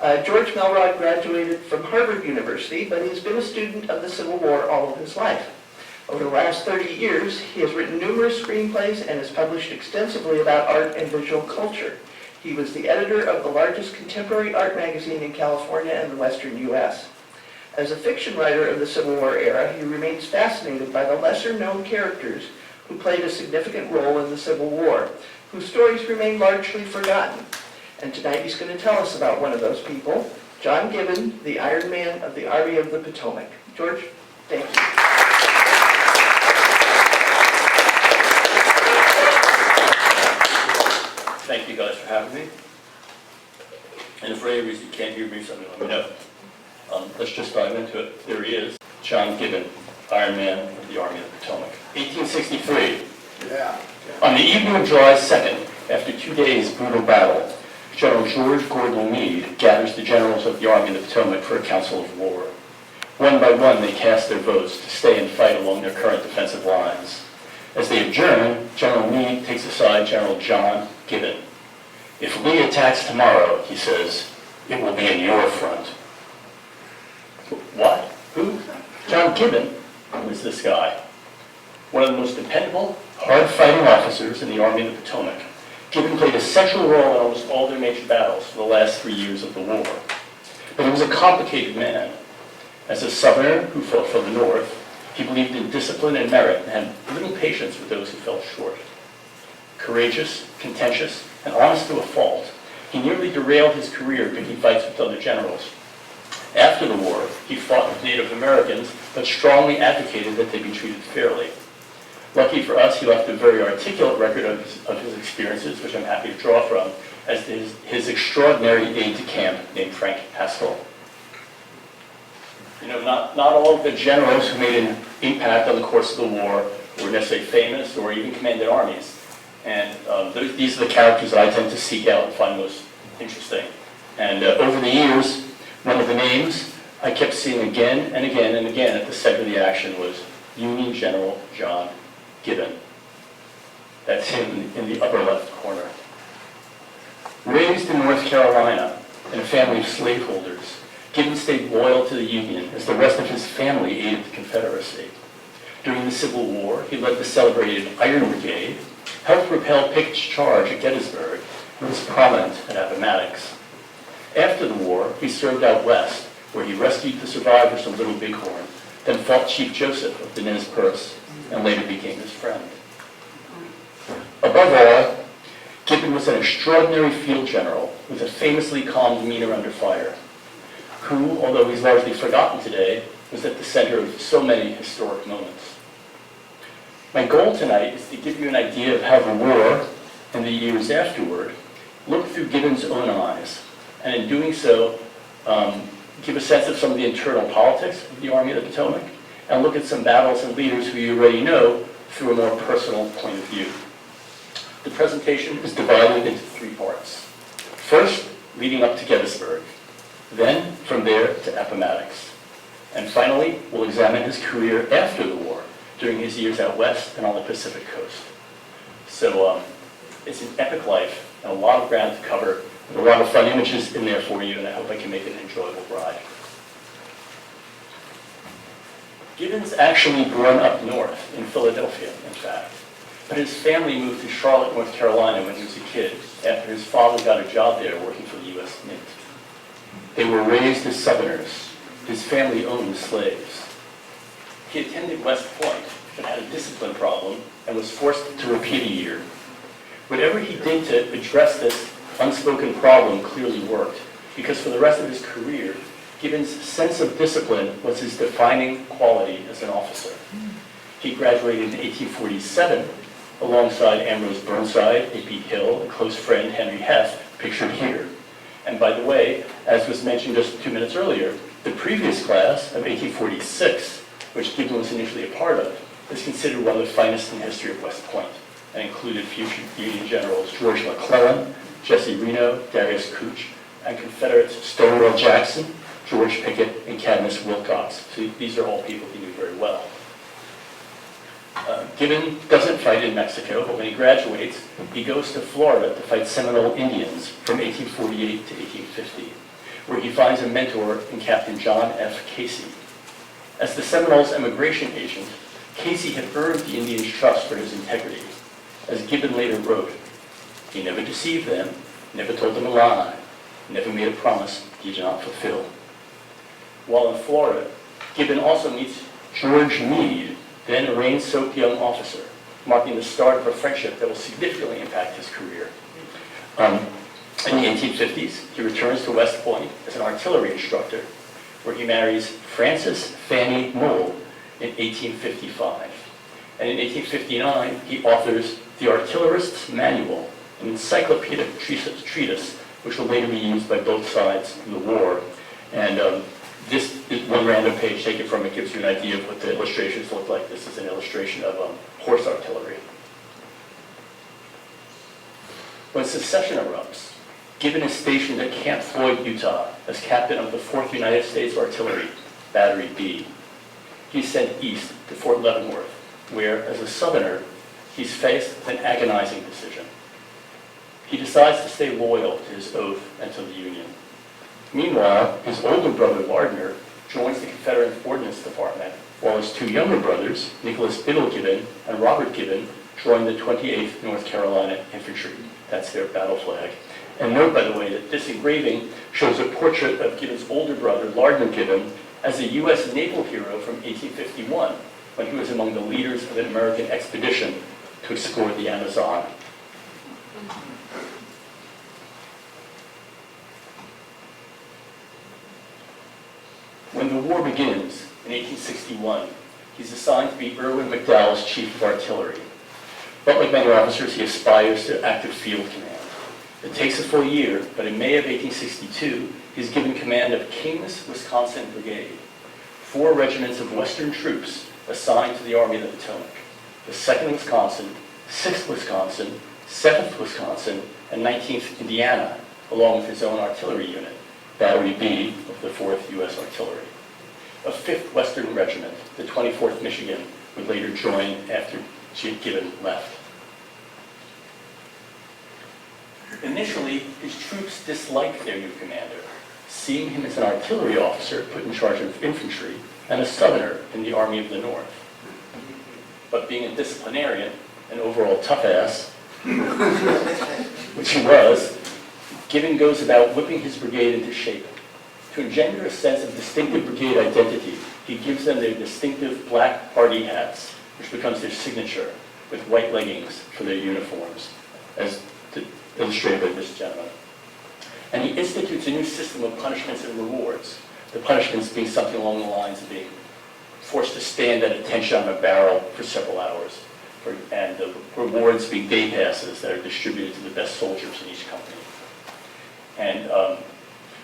George Melrod graduated from Harvard University, but he's been a student of the Civil War all of his life. Over the last 30 years, he has written numerous screenplays and has published extensively about art and visual culture. He was the editor of the largest contemporary art magazine in California and the Western U.S. As a fiction writer of the Civil War era, he remains fascinated by the lesser-known characters who played a significant role in the Civil War, whose stories remain largely forgotten. And tonight he's going to tell us about one of those people, John Gibbon, the Iron Man of the Army of the Potomac. George, thank you. Thank you guys for having me. And if for any reason you can't hear me, something let me know. Let's just dive into it. There he is, John Gibbon, Iron Man of the Army of the Potomac. 1863. Yeah. On the evening of July 2nd, after 2 days' brutal battle, General George Gordon Meade gathers the generals of the Army of the Potomac for a council of war. One by one, they cast their votes to stay and fight along their current defensive lines. As they adjourn, General Meade takes aside General John Gibbon. If Lee attacks tomorrow, he says, it will be in your front. What? Who? John Gibbon? Who is this guy? One of the most dependable, hard-fighting officers in the Army of the Potomac. Gibbon played a central role in almost all their major battles for the last 3 years of the war. But he was a complicated man. As a Southerner who fought for the North, he believed in discipline and merit and had little patience with those who fell short. Courageous, contentious, and honest to a fault, he nearly derailed his career picking fights with other generals. After the war, he fought with Native Americans, but strongly advocated that they be treated fairly. Lucky for us, he left a very articulate record of his experiences, which I'm happy to draw from, as his extraordinary aide-de-camp named Frank Haskell. You know, not all of the generals who made an impact on the course of the war were necessarily famous or even commanded armies. And these are the characters that I tend to seek out and find most interesting. And over the years, one of the names I kept seeing again and again and again at the center of the action was Union General John Gibbon. That's him in the upper left corner. Raised in North Carolina in a family of slaveholders, Gibbon stayed loyal to the Union as the rest of his family aided the Confederacy. During the Civil War, he led the celebrated Iron Brigade, helped repel Pickett's charge at Gettysburg, and was prominent at Appomattox. After the war, he served out west, where he rescued the survivors from Little Bighorn, then fought Chief Joseph of the Nez Perce, and later became his friend. Above all, Gibbon was an extraordinary field general with a famously calm demeanor under fire, who, although he's largely forgotten today, was at the center of so many historic moments. My goal tonight is to give you an idea of how the war and the years afterward looked through Gibbon's own eyes, and in doing so, give a sense of some of the internal politics of the Army of the Potomac, and look at some battles and leaders who you already know through a more personal point of view. The presentation is divided into 3 parts. First, leading up to Gettysburg, then from there to Appomattox. And finally, we'll examine his career after the war, during his years out west and on the Pacific coast. So it's an epic life and a lot of ground to cover, and a lot of fun images in there for you, and I hope I can make it an enjoyable ride. Gibbon's actually born up north, in Philadelphia, in fact. But his family moved to Charlotte, North Carolina when he was a kid, after his father got a job there working for the U.S. Mint. They were raised as Southerners. His family owned slaves. He attended West Point, but had a discipline problem and was forced to repeat a year. Whatever he did to address this unspoken problem clearly worked, because for the rest of his career, Gibbon's sense of discipline was his defining quality as an officer. He graduated in 1847 alongside Ambrose Burnside, A.P. Hill, and close friend Henry Heth, pictured here. And by the way, as was mentioned just 2 minutes earlier, the previous class of 1846, which Gibbon was initially a part of, is considered one of the finest in the history of West Point, and included future Union Generals George McClellan, Jesse Reno, Darius Couch, and Confederates Stonewall Jackson, George Pickett, and Cadmus Wilcox. So these are all people he knew very well. Gibbon doesn't fight in Mexico, but when he graduates, he goes to Florida to fight Seminole Indians from 1848 to 1850. where he finds a mentor in Captain John F. Casey. As the Seminoles' emigration agent, Casey had earned the Indians' trust for his integrity. As Gibbon later wrote, he never deceived them, never told them a lie, never made a promise he did not fulfill. While in Florida, Gibbon also meets George Meade, then a rain-soaked young officer, marking the start of a friendship that will significantly impact his career. In the 1850s, he returns to West Point as an artillery instructor, where he marries Frances Fanny Mole in 1855. And in 1859, he authors The Artillerist's Manual, an encyclopedic treatise which will later be used by both sides in the war. And this is one random page taken from it, gives you an idea of what the illustrations look like. This is an illustration of horse artillery. When secession erupts, Gibbon is stationed at Camp Floyd, Utah, as captain of the 4th United States Artillery, Battery B. He's sent east to Fort Leavenworth, where, as a Southerner, he's faced with an agonizing decision. He decides to stay loyal to his oath and to the Union. Meanwhile, his older brother, Lardner, joins the Confederate Ordnance Department, while his two younger brothers, Nicholas Biddle Gibbon and Robert Gibbon, join the 28th North Carolina Infantry. That's their battle flag. And note, by the way, that this engraving shows a portrait of Gibbon's older brother, Lardner Gibbon, as a U.S. naval hero from 1851, when he was among the leaders of an American expedition to explore the Amazon. When the war begins in 1861, he's assigned to be Irwin McDowell's chief of artillery. But like many officers, he aspires to active field command. It takes a full year, but in May of 1862, he's given command of King's Wisconsin Brigade, 4 regiments of Western troops assigned to the Army of the Potomac, the 2nd Wisconsin, 6th Wisconsin, 7th Wisconsin, and 19th Indiana, along with his own artillery unit, Battery B of the 4th U.S. Artillery. A 5th Western Regiment, the 24th Michigan, would later join after Gibbon left. Initially, his troops disliked their new commander, seeing him as an artillery officer put in charge of infantry and a Southerner in the Army of the North. But being a disciplinarian, an overall tough ass, which he was, Gibbon goes about whipping his brigade into shape. To engender a sense of distinctive brigade identity, he gives them their distinctive black party hats, which becomes their signature, with white leggings for their uniforms, as illustrated by this gentleman. And he institutes a new system of punishments and rewards, the punishments being something along the lines of being forced to stand at attention on a barrel for several hours, and the rewards being day passes that are distributed to the best soldiers in each company. And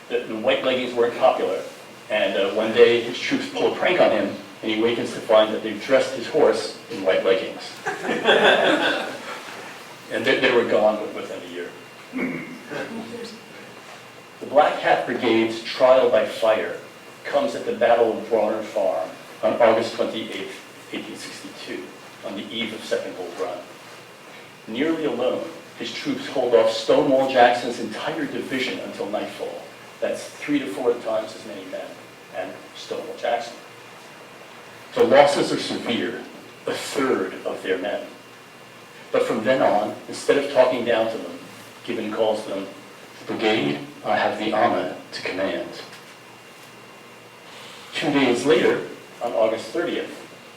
the white leggings weren't popular, and one day his troops pull a prank on him, and he awakens to find that they've dressed his horse in white leggings. And they were gone within a year. The Black Hat Brigade's trial by fire comes at the Battle of Brawner Farm on August 28, 1862, on the eve of Second Bull Run. Nearly alone, his troops hold off Stonewall Jackson's entire division until nightfall. That's 3 to 4 times as many men and Stonewall Jackson. The losses are severe, a third of their men. But from then on, instead of talking down to them, Gibbon calls them, "Brigade, I have the honor to command." 2 days later, on August 30th,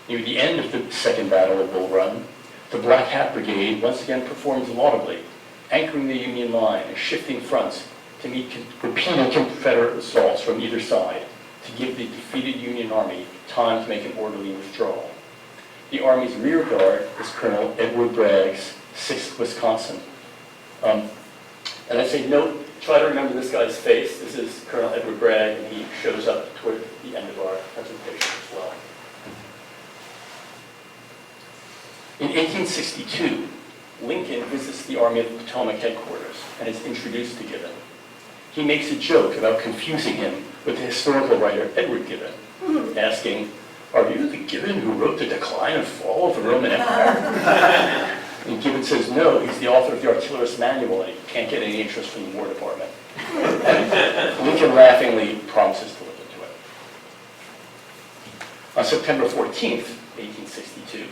near the end of the Second Battle of Bull Run, the Black Hat Brigade once again performs laudably, anchoring the Union line and shifting fronts to meet repeated Confederate assaults from either side to give the defeated Union Army time to make an orderly withdrawal. The Army's rear guard is Colonel Edward Bragg's 6th Wisconsin. And I say note, try to remember this guy's face. This is Colonel Edward Bragg, and he shows up toward the end of our presentation as well. In 1862, Lincoln visits the Army of the Potomac headquarters and is introduced to Gibbon. He makes a joke about confusing him with the historical writer Edward Gibbon, asking, "Are you the Gibbon who wrote The Decline and Fall of the Roman Empire?" And Gibbon says, no, he's the author of the artillerist manual, and he can't get any interest from the War Department. And Lincoln laughingly promises to look into it. On September 14th, 1862,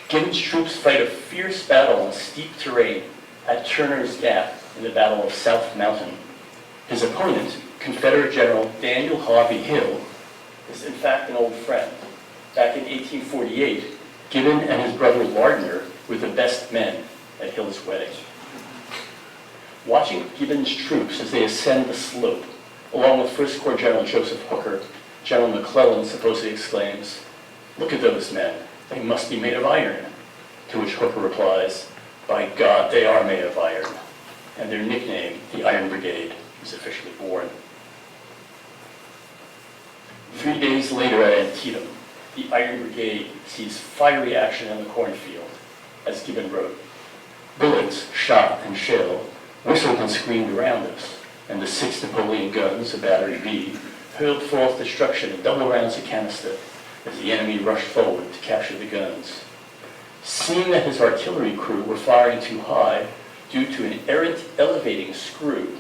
Gibbon's troops fight a fierce battle on steep terrain at Turner's Gap in the Battle of South Mountain. His opponent, Confederate General Daniel Harvey Hill, is in fact an old friend. Back in 1848, Gibbon and his brother Lardner were the best men at Hill's wedding. Watching Gibbon's troops as they ascend the slope, along with 1st Corps General Joseph Hooker, General McClellan supposedly exclaims, "Look at those men, they must be made of iron." To which Hooker replies, "By God, they are made of iron." And their nickname, the Iron Brigade, is officially born. 3 days later at Antietam, the Iron Brigade sees fiery action in the cornfield. As Gibbon wrote, "Bullets, shot, and shell whistled and screamed around us, and the 6 Napoleon guns of Battery B hurled forth destruction in double rounds of canister as the enemy rushed forward to capture the guns. Seeing that his artillery crew were firing too high due to an errant elevating screw,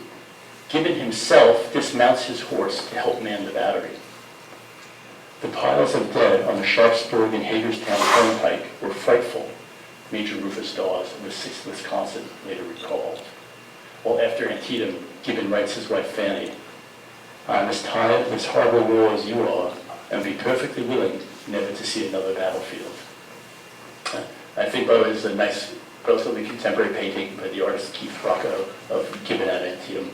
Gibbon himself dismounts his horse to help man the battery. The piles of dead on the Sharpsburg and Hagerstown Turnpike were frightful," Major Rufus Dawes of the 6th Wisconsin later recalled. While after Antietam, Gibbon writes his wife Fanny, "I'm as tired of this horrible war as you are, and be perfectly willing never to see another battlefield." I think, by the way, this is a nice, relatively contemporary painting by the artist Keith Rocco of Gibbon at Antietam.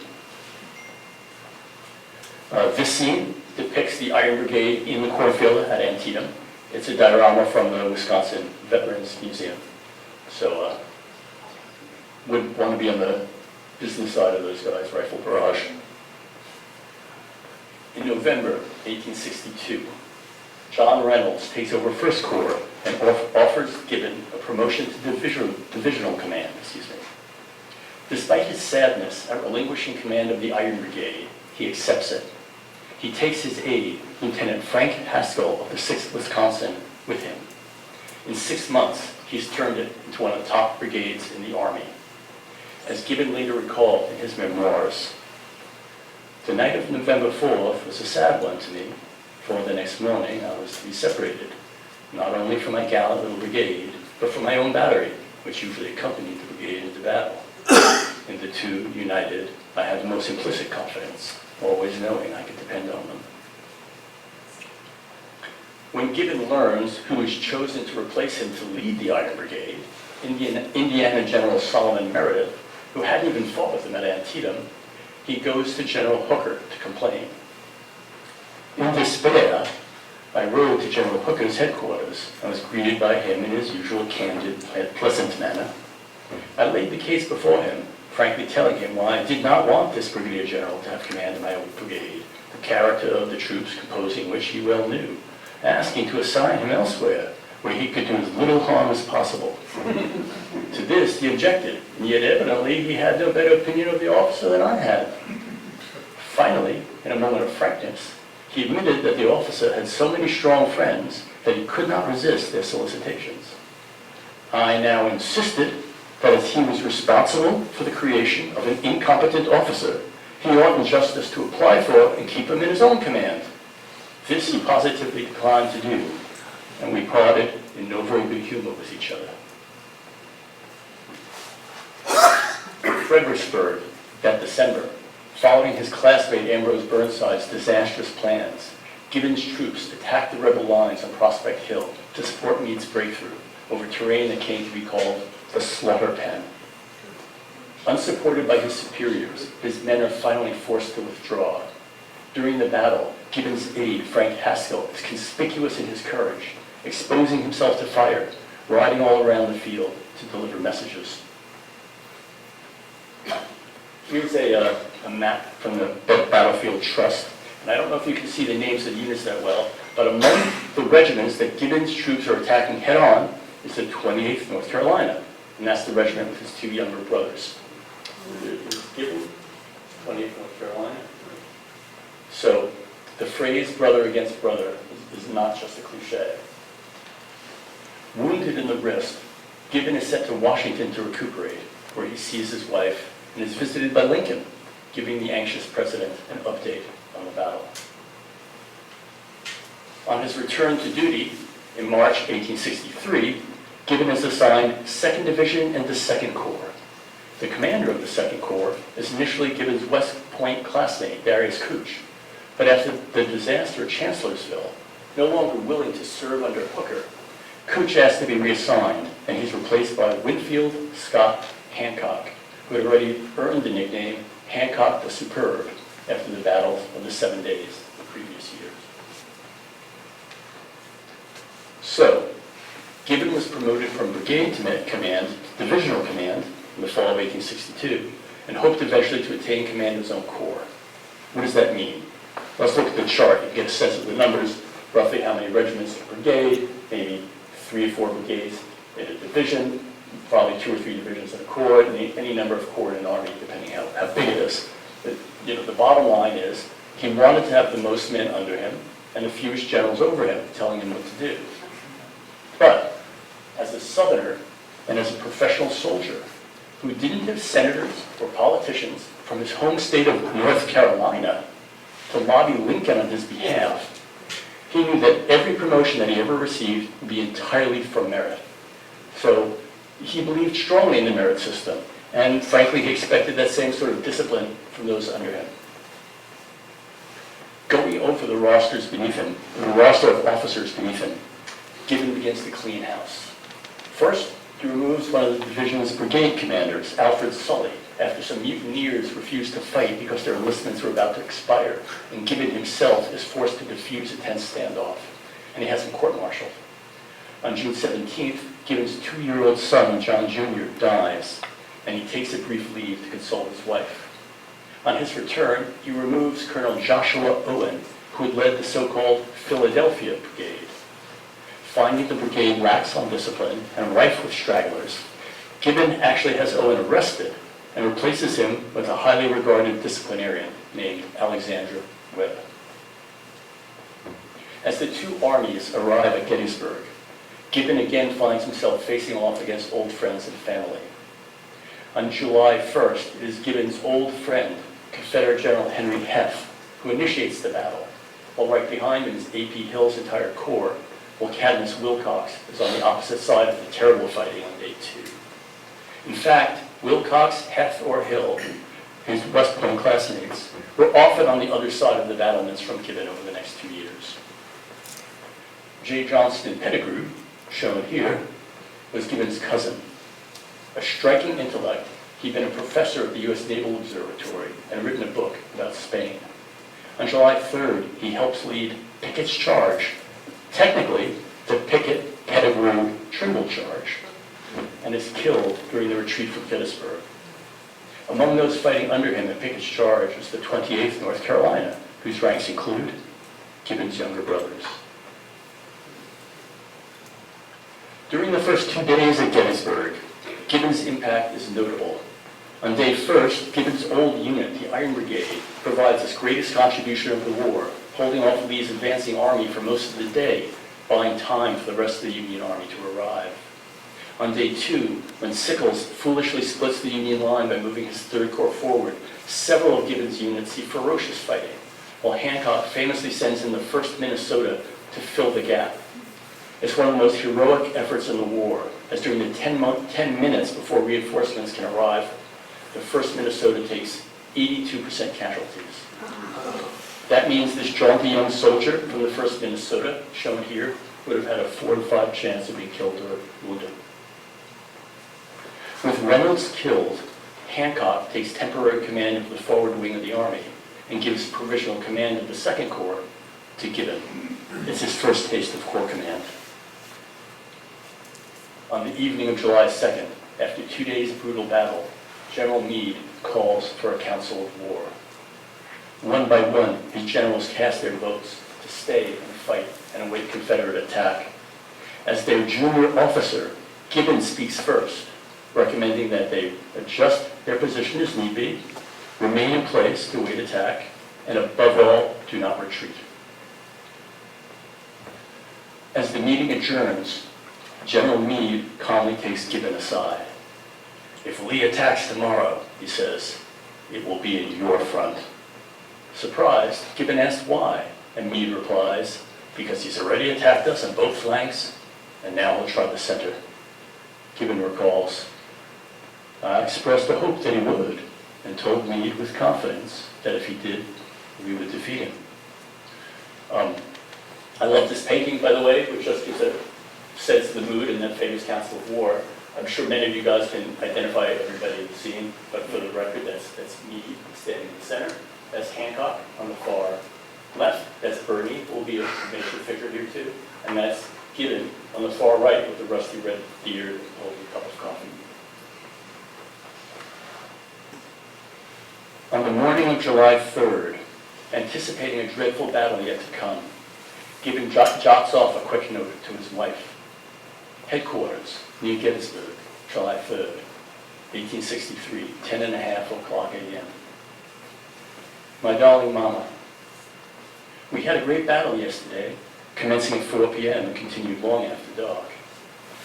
This scene depicts the Iron Brigade in the cornfield at Antietam. It's a diorama from the Wisconsin Veterans Museum. So, would want to be on the business side of those guys' rifle barrage. In November 1862, John Reynolds takes over 1st Corps and offers Gibbon a promotion to divisional command. Despite his sadness at relinquishing command of the Iron Brigade, he accepts it. He takes his aide, Lieutenant Frank Haskell of the 6th Wisconsin, with him. In 6 months, he's turned it into one of the top brigades in the Army. As Gibbon later recalled in his memoirs, "The night of November 4th was a sad one to me, for the next morning I was to be separated, not only from my gallant little brigade, but from my own battery, which usually accompanied the brigade into battle. In the two united, I had the most implicit confidence, always knowing I could depend on them." When Gibbon learns who is chosen to replace him to lead the Iron Brigade, Indiana General Solomon Meredith, who hadn't even fought with him at Antietam, he goes to General Hooker to complain. "In despair, I rode to General Hooker's headquarters and was greeted by him in his usual candid, pleasant manner. I laid the case before him, frankly telling him why I did not want this brigadier general to have command of my own brigade, the character of the troops composing which he well knew, asking to assign him elsewhere, where he could do as little harm as possible. To this he objected, and yet evidently he had no better opinion of the officer than I had. Finally, in a moment of frankness, he admitted that the officer had so many strong friends that he could not resist their solicitations. I now insisted that as he was responsible for the creation of an incompetent officer, he ought in justice to apply for and keep him in his own command. This he positively declined to do, and we parted in no very good humor with each other." Fredericksburg, that December, following his classmate Ambrose Burnside's disastrous plans, Gibbon's troops attacked the rebel lines on Prospect Hill to support Meade's breakthrough over terrain that came to be called the Slaughter Pen. Unsupported by his superiors, his men are finally forced to withdraw. During the battle, Gibbon's aide, Frank Haskell, is conspicuous in his courage, exposing himself to fire, riding all around the field to deliver messages. Here's a map from the Battlefield Trust, and I don't know if you can see the names of the units that well, but among the regiments that Gibbon's troops are attacking head-on is the 28th North Carolina, and that's the regiment with his two younger brothers. Here's Gibbon, 28th North Carolina. So the phrase brother against brother is not just a cliche. Wounded in the wrist, Gibbon is sent to Washington to recuperate, where he sees his wife and is visited by Lincoln, giving the anxious president an update on the battle. On his return to duty in March 1863, Gibbon is assigned 2nd Division and the 2nd Corps. The commander of the 2nd Corps is initially Gibbon's West Point classmate, Darius Couch, but after the disaster at Chancellorsville, no longer willing to serve under Hooker, Couch asked to be reassigned, and he's replaced by Winfield Scott Hancock, who had already earned the nickname Hancock the Superb after the battles of the 7 days the previous year. So, Gibbon was promoted from brigade command to divisional command in the fall of 1862, and hoped eventually to attain command of his own corps. What does that mean? Let's look at the chart and get a sense of the numbers, roughly how many regiments in a brigade, maybe 3 or 4 brigades in a division, probably 2 or 3 divisions in a corps, and any number of corps in an army, depending how big it is. But, the bottom line is, he wanted to have the most men under him and the fewest generals over him telling him what to do. But, as a Southerner and as a professional soldier who didn't have senators or politicians from his home state of North Carolina to lobby Lincoln on his behalf, he knew that every promotion that he ever received would be entirely from merit. So he believed strongly in the merit system, and frankly, he expected that same sort of discipline from those under him. Going over the rosters beneath him, the roster of officers beneath him, Gibbon begins to clean house. First, he removes one of the division's brigade commanders, Alfred Sully, after some mutineers refused to fight because their enlistments were about to expire, and Gibbon himself is forced to defuse a tense standoff, and he has him court-martialed. On June 17th, Gibbon's 2-year-old son, John Jr., dies, and he takes a brief leave to console his wife. On his return, he removes Colonel Joshua Owen, who had led the so-called Philadelphia Brigade. Finding the brigade lax on discipline and rife with stragglers, Gibbon actually has Owen arrested and replaces him with a highly regarded disciplinarian named Alexander Webb. As the 2 armies arrive at Gettysburg, Gibbon again finds himself facing off against old friends and family. On July 1st, it is Gibbon's old friend, Confederate General Henry Heth, who initiates the battle, while right behind him is A.P. Hill's entire corps, while Cadmus Wilcox is on the opposite side of the terrible fighting on day 2. In fact, Wilcox, Heth, or Hill, his West Point classmates, were often on the other side of the battlements from Gibbon over the next 2 years. J. Johnston Pettigrew, shown here, was Gibbon's cousin. A striking intellect, he'd been a professor at the U.S. Naval Observatory and written a book about Spain. On July 3rd, he helps lead Pickett's charge, technically the Pickett-Pettigrew-Trimble charge, and is killed during the retreat from Gettysburg. Among those fighting under him in Pickett's charge was the 28th North Carolina, whose ranks include Gibbon's younger brothers. During the first 2 days at Gettysburg, Gibbon's impact is notable. On day 1st, Gibbon's old unit, the Iron Brigade, provides its greatest contribution of the war, holding off Lee's advancing army for most of the day, buying time for the rest of the Union Army to arrive. On day 2, when Sickles foolishly splits the Union line by moving his 3rd Corps forward, several of Gibbon's units see ferocious fighting, while Hancock famously sends in the 1st Minnesota to fill the gap. It's one of the most heroic efforts in the war, as during the 10 minutes before reinforcements can arrive, the 1st Minnesota takes 82% casualties. That means this jaunty young soldier from the 1st Minnesota, shown here, would have had a 4 to 5 chance of being killed or wounded. With Reynolds killed, Hancock takes temporary command of the forward wing of the Army and gives provisional command of the 2nd Corps to Gibbon. It's his first taste of Corps command. On the evening of July 2nd, after 2 days of brutal battle, General Meade calls for a council of war. One by one, his generals cast their votes to stay and fight and await Confederate attack. As their junior officer, Gibbon speaks first, recommending that they adjust their position as need be, remain in place to await attack, and above all, do not retreat. As the meeting adjourns, General Meade calmly takes Gibbon aside. "If Lee attacks tomorrow," he says, "it will be in your front." Surprised, Gibbon asks why, and Meade replies, "Because he's already attacked us on both flanks, and now he'll try the center." Gibbon recalls, "I expressed a hope that he would, and told Meade with confidence that if he did, we would defeat him." I love this painting, by the way, which just gives a sense of the mood in that famous Council of War. I'm sure many of you guys can identify everybody in the scene, but for the record, that's Meade standing in the center. That's Hancock on the far left. That's Birney, who will be a major figure here too. And that's Gibbon on the far right with the rusty red beard holding a cup of coffee. On the morning of July 3rd, anticipating a dreadful battle yet to come, Gibbon jots off a quick note to his wife. "Headquarters, near Gettysburg, July 3rd, 1863, 10:30 a.m. My darling Mama, we had a great battle yesterday, commencing at 4 p.m. and continued long after dark.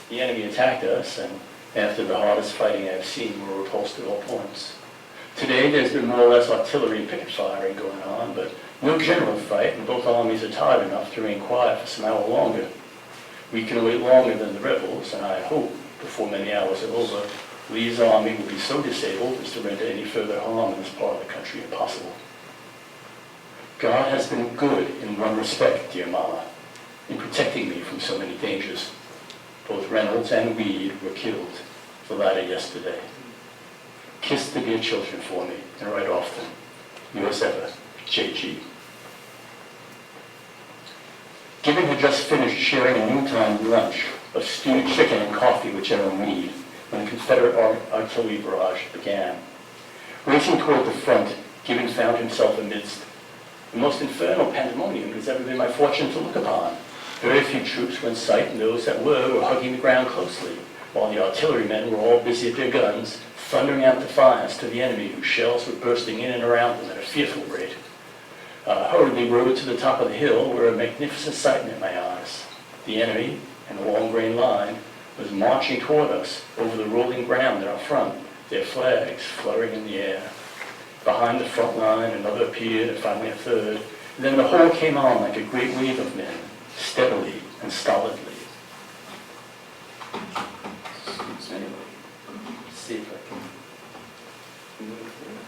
The enemy attacked us, and after the hardest fighting I've seen, were repulsed at all points. Today there's been more or less artillery and picket firing going on, but no general fight, and both armies are tired enough to remain quiet for some hour longer. We can wait longer than the rebels, and I hope, before many hours are over, Lee's army will be so disabled as to render any further harm in this part of the country impossible. God has been good in one respect, dear Mama, in protecting me from so many dangers. Both Reynolds and Weed were killed, the latter yesterday. Kiss the dear children for me, and write often. Yours ever, J.G." Gibbon had just finished sharing a noontime lunch of stewed chicken and coffee with General Meade when the Confederate artillery barrage began. Racing toward the front, Gibbon found himself amidst the most infernal pandemonium it has ever been my fortune to look upon. Very few troops were in sight, and those that were hugging the ground closely, while the artillerymen were all busy at their guns, thundering out defiance to the enemy whose shells were bursting in and around them at a fearful rate. Hurriedly rode to the top of the hill where a magnificent sight met my eyes. The enemy, in a long grain line, was marching toward us over the rolling ground in our front, their flags fluttering in the air. Behind the front line, another appeared, and finally a third. And then the whole came on like a great wave of men, steadily and stolidly. Excuse me. Let's see if I can move this.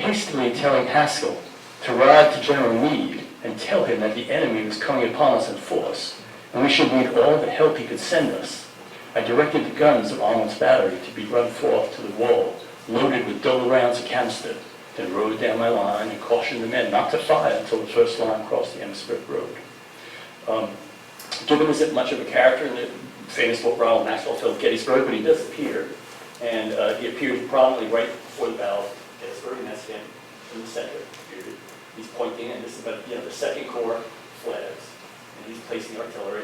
Hastily telling Haskell to ride to General Meade and tell him that the enemy was coming upon us in force, and we should need all the help he could send us. I directed the guns of Arnold's battery to be run forth to the wall, loaded with double rounds of canister, then rode down my line and cautioned the men not to fire until the first line crossed the Gettysburg Road. Gibbon isn't much of a character in the famous book Ronald Maxwell film Gettysburg, but he does appear, and he appeared prominently right before the Battle of Gettysburg, and that's him in the center. He's pointing, and this is about the Second Corps flags, and he's placing artillery,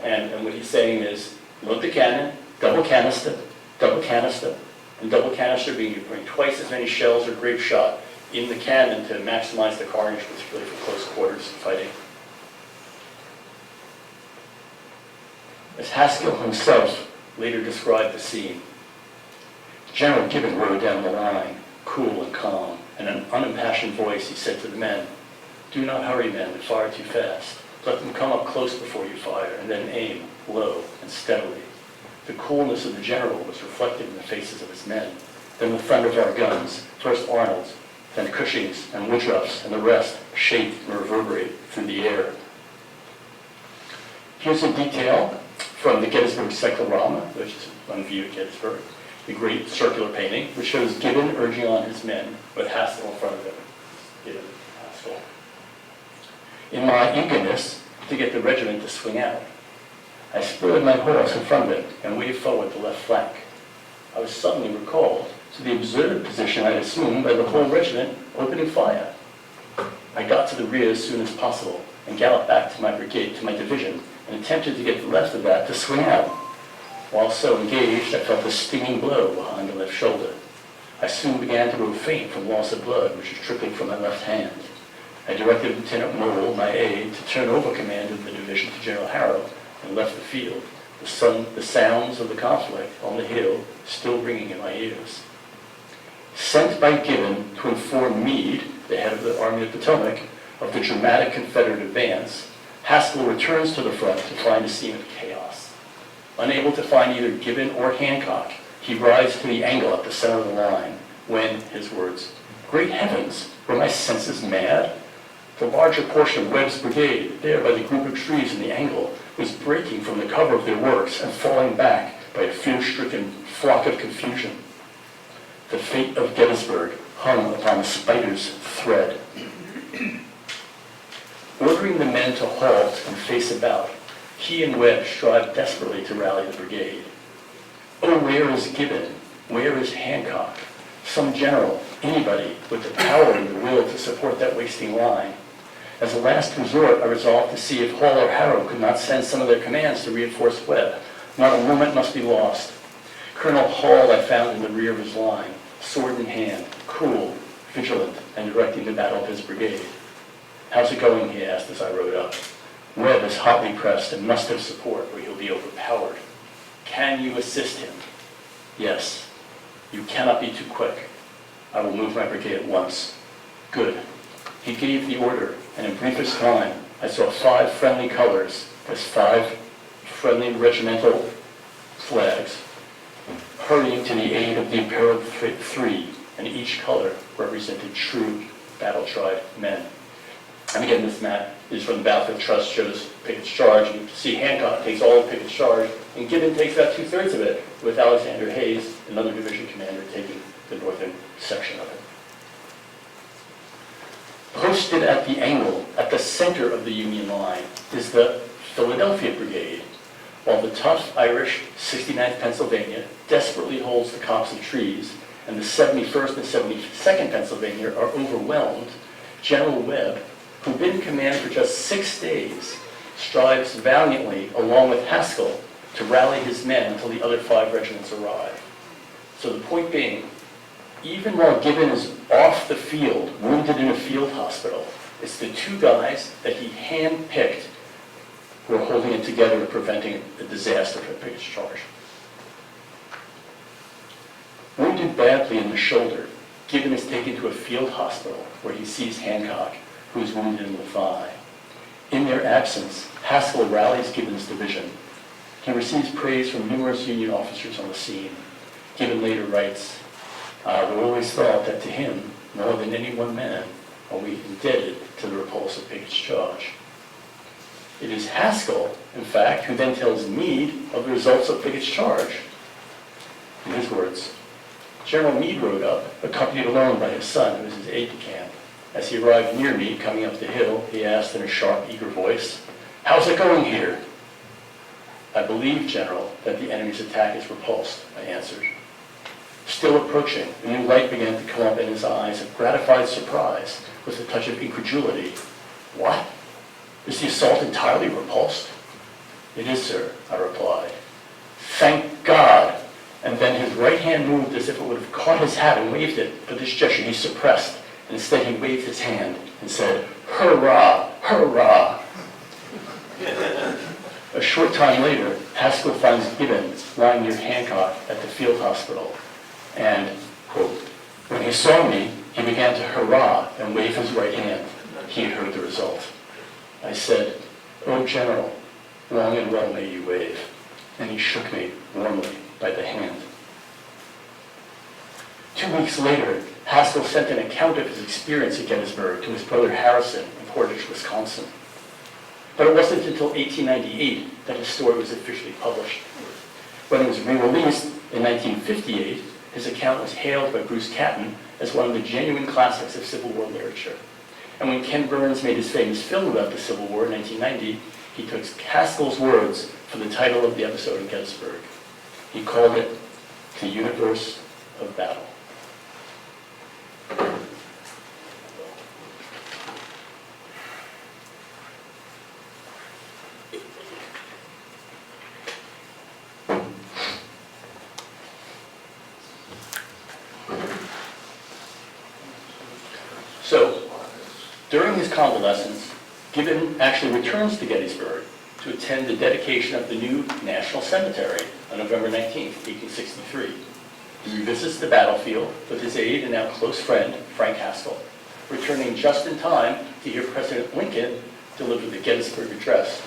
and what he's saying is, load the cannon, double canister, and double canister being you bring twice as many shells or grape shot in the cannon to maximize the carnage, particularly for close quarters fighting. As Haskell himself later described the scene, General Gibbon rode down the line, cool and calm. In an unimpassioned voice, he said to the men, "Do not hurry, men, and fire too fast. Let them come up close before you fire, and then aim low and steadily." The coolness of the general was reflected in the faces of his men. Then the thunder of our guns, first Arnold's, then Cushing's and Woodruff's, and the rest, shake and reverberate through the air. Here's a detail from the Gettysburg cyclorama, which is on view at Gettysburg, the great circular painting, which shows Gibbon urging on his men with Haskell in front of him. Gibbon, Haskell. In my eagerness to get the regiment to swing out, I spurred my horse in front of it and waved forward the left flank. I was suddenly recalled to the absurd position I assumed by the whole regiment opening fire. I got to the rear as soon as possible and galloped back to my brigade, to my division, and attempted to get the left of that to swing out. While so engaged, I felt a stinging blow behind the left shoulder. I soon began to grow faint from loss of blood, which was trickling from my left hand. I directed Lieutenant Mole, my aide, to turn over command of the division to General Harrow and left the field, the sounds of the conflict on the hill still ringing in my ears. Sent by Gibbon to inform Meade, the head of the Army of the Potomac, of the dramatic Confederate advance, Haskell returns to the front to find a scene of chaos. Unable to find either Gibbon or Hancock, he rides to the angle at the center of the line when, his words, "Great heavens, were my senses mad?" The larger portion of Webb's brigade, there by the group of trees in the angle, was breaking from the cover of their works and falling back by a fear-stricken flock of confusion. The fate of Gettysburg hung upon a spider's thread. Ordering the men to halt and face about, he and Webb strive desperately to rally the brigade. Oh, where is Gibbon? Where is Hancock? Some general, anybody with the power and the will to support that wasting line. As a last resort, I resolved to see if Hall or Harrow could not send some of their commands to reinforce Webb. Not a moment must be lost. Colonel Hall I found in the rear of his line, sword in hand, cool, vigilant, and directing the battle of his brigade. "How's it going?" he asked as I rode up. "Webb is hotly pressed and must have support or he'll be overpowered. Can you assist him?" "Yes." "You cannot be too quick." "I will move my brigade at once." "Good." He gave the order, and in briefest time, I saw 5 friendly colors as 5 friendly regimental flags hurrying to the aid of the imperial 3, and each color represented true battle-tried men. And again, this map is from the Battlefield Trust, shows Pickett's charge. You can see Hancock takes all of Pickett's charge, and Gibbon takes about 2/3 of it, with Alexander Hayes, another division commander, taking the northern section of it. Posted at the angle, at the center of the Union line, is the Philadelphia Brigade, while the tough Irish 69th Pennsylvania desperately holds the copse of trees, and the 71st and 72nd Pennsylvania are overwhelmed. General Webb, who'd been in command for just 6 days, strives valiantly, along with Haskell, to rally his men until the other 5 regiments arrive. So the point being, even while Gibbon is off the field, wounded in a field hospital, it's the 2 guys that he hand-picked who are holding it together and preventing a disaster from Pickett's charge. Wounded badly in the shoulder, Gibbon is taken to a field hospital where he sees Hancock, who is wounded in the thigh. In their absence, Haskell rallies Gibbon's division. He receives praise from numerous Union officers on the scene. Gibbon later writes, "We always thought that to him, more than any one man, are we indebted to the repulse of Pickett's charge." It is Haskell, in fact, who then tells Meade of the results of Pickett's charge. In his words, "General Meade rode up, accompanied alone by his son, who was his aide-de-camp. As he arrived near me, coming up the hill, he asked in a sharp, eager voice, 'How's it going here?' 'I believe, General, that the enemy's attack is repulsed,' I answered. Still approaching, a new light began to come up in his eyes of gratified surprise with a touch of incredulity. 'What? Is the assault entirely repulsed?' 'It is, sir,' I replied. 'Thank God!' And then his right hand moved as if it would have caught his hat and waved it, but this gesture he suppressed. Instead, he waved his hand and said, 'Hurrah! Hurrah!' A short time later, Haskell finds Gibbon lying near Hancock at the field hospital. And, quote, "When he saw me, he began to hurrah and wave his right hand. He had heard the result. I said, 'Oh, General, long and well may you wave.' And he shook me warmly by the hand." 2 weeks later, Haskell sent an account of his experience at Gettysburg to his brother Harrison in Portage, Wisconsin. But it wasn't until 1898 that his story was officially published. When it was re-released in 1958, his account was hailed by Bruce Catton as one of the genuine classics of Civil War literature. And when Ken Burns made his famous film about the Civil War in 1990, he took Haskell's words for the title of the episode in Gettysburg. He called it The Universe of Battle. So, During his convalescence, Gibbon actually returns to Gettysburg to attend the dedication of the new National Cemetery on November 19, 1863. He revisits the battlefield with his aide and now close friend, Frank Haskell, returning just in time to hear President Lincoln deliver the Gettysburg Address,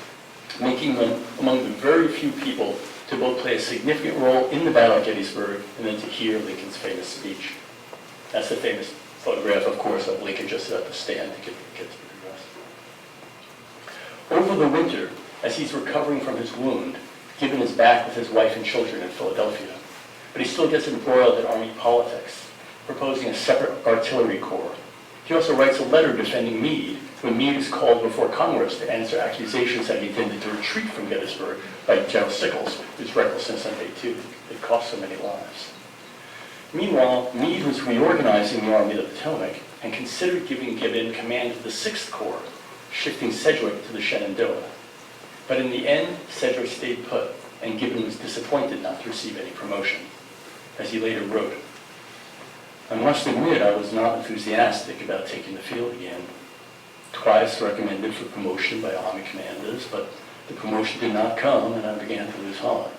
making them among the very few people to both play a significant role in the Battle of Gettysburg and then to hear Lincoln's famous speech. That's the famous photograph, of course, of Lincoln just at the stand to give the Gettysburg Address. Over the winter, as he's recovering from his wound, Gibbon is back with his wife and children in Philadelphia, but he still gets embroiled in Army politics, proposing a separate artillery corps. He also writes a letter defending Meade when Meade is called before Congress to answer accusations that he intended to retreat from Gettysburg by General Sickles, whose recklessness on day 2 had cost so many lives. Meanwhile, Meade was reorganizing the Army of the Potomac and considered giving Gibbon command of the 6th Corps, shifting Sedgwick to the Shenandoah. But in the end, Sedgwick stayed put, and Gibbon was disappointed not to receive any promotion. As he later wrote, "I must admit I was not enthusiastic about taking the field again. Twice recommended for promotion by Army commanders, but the promotion did not come, and I began to lose heart.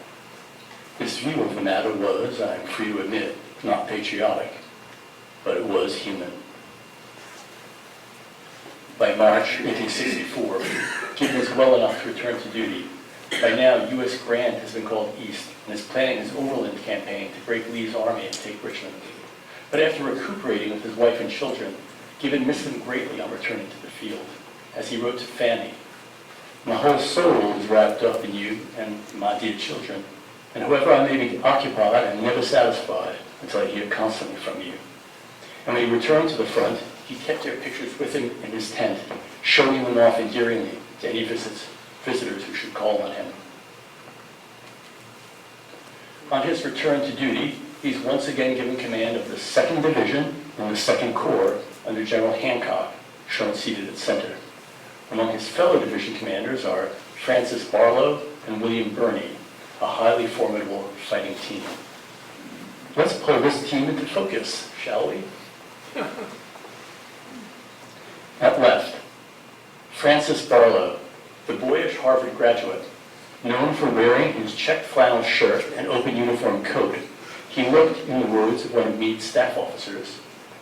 This view of the matter was, I am free to admit, not patriotic, but it was human." By March 1864, Gibbon was well enough to return to duty. By now, U.S. Grant has been called east and is planning his overland campaign to break Lee's army and take Richmond. But after recuperating with his wife and children, Gibbon missed them greatly on returning to the field. As he wrote to Fanny, "My whole soul is wrapped up in you and my dear children, and however I may be occupied, I am never satisfied until I hear constantly from you." And when he returned to the front, he kept their pictures with him in his tent, showing them off endearingly to any visitors who should call on him. On his return to duty, he's once again given command of the 2nd Division and the 2nd Corps under General Hancock, shown seated at center. Among his fellow division commanders are Francis Barlow and William Birney, a highly formidable fighting team. Let's pull this team into focus, shall we? At left, Francis Barlow, the boyish Harvard graduate, known for wearing his checked flannel shirt and open uniform coat. He looked, in the words of one of Meade's staff officers,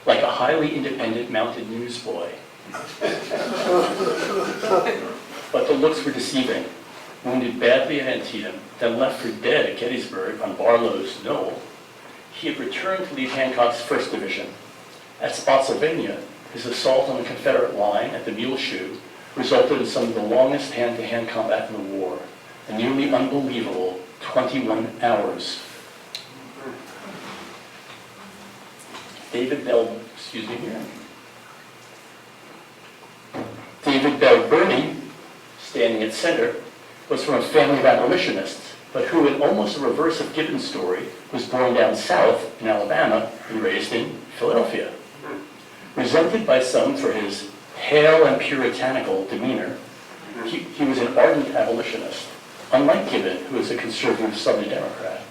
like a highly independent mounted newsboy. But the looks were deceiving. Wounded badly at Antietam, then left for dead at Gettysburg on Barlow's knoll, he had returned to lead Hancock's 1st Division. At Spotsylvania, his assault on the Confederate line at the Mule Shoe resulted in some of the longest hand-to-hand combat in the war, a nearly unbelievable 21 hours. David Bell Birney, standing at center, was from a family of abolitionists, but who, in almost the reverse of Gibbon's story, was born down south in Alabama and raised in Philadelphia. Resented by some for his pale and puritanical demeanor, he was an ardent abolitionist, unlike Gibbon, who was a conservative Southern Democrat.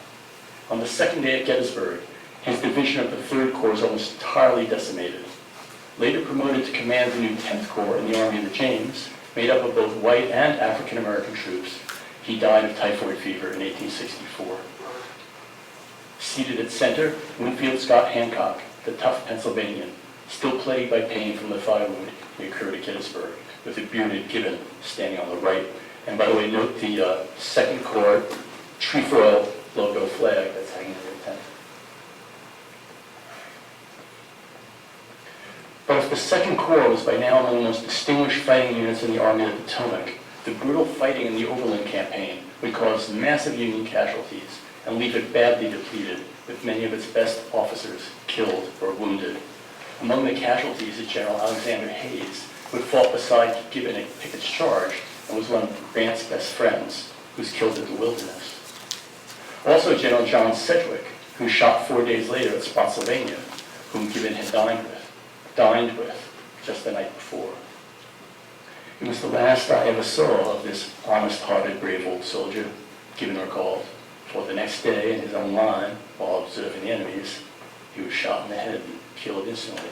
On the 2nd day at Gettysburg, his division of the 3rd Corps was almost entirely decimated. Later promoted to command the new 10th Corps in the Army of the James, made up of both white and African-American troops, he died of typhoid fever in 1864. Seated at center, Winfield Scott Hancock, the tough Pennsylvanian, still plagued by pain from the thigh wound he incurred at Gettysburg, with a bearded Gibbon standing on the right. And by the way, note the 2nd Corps trefoil logo flag that's hanging in the tent. But if the 2nd Corps was by now among the most distinguished fighting units in the Army of the Potomac, the brutal fighting in the Overland Campaign would cause massive Union casualties and leave it badly depleted, with many of its best officers killed or wounded. Among the casualties is General Alexander Hayes, who had fought beside Gibbon at Pickett's charge and was one of Grant's best friends, who was killed in the Wilderness. Also General John Sedgwick, who shot 4 days later at Spotsylvania, whom Gibbon had dined with just the night before. It was the last I ever saw of this honest-hearted, brave old soldier, Gibbon recalled, for the next day in his own line, while observing the enemies, he was shot in the head and killed instantly.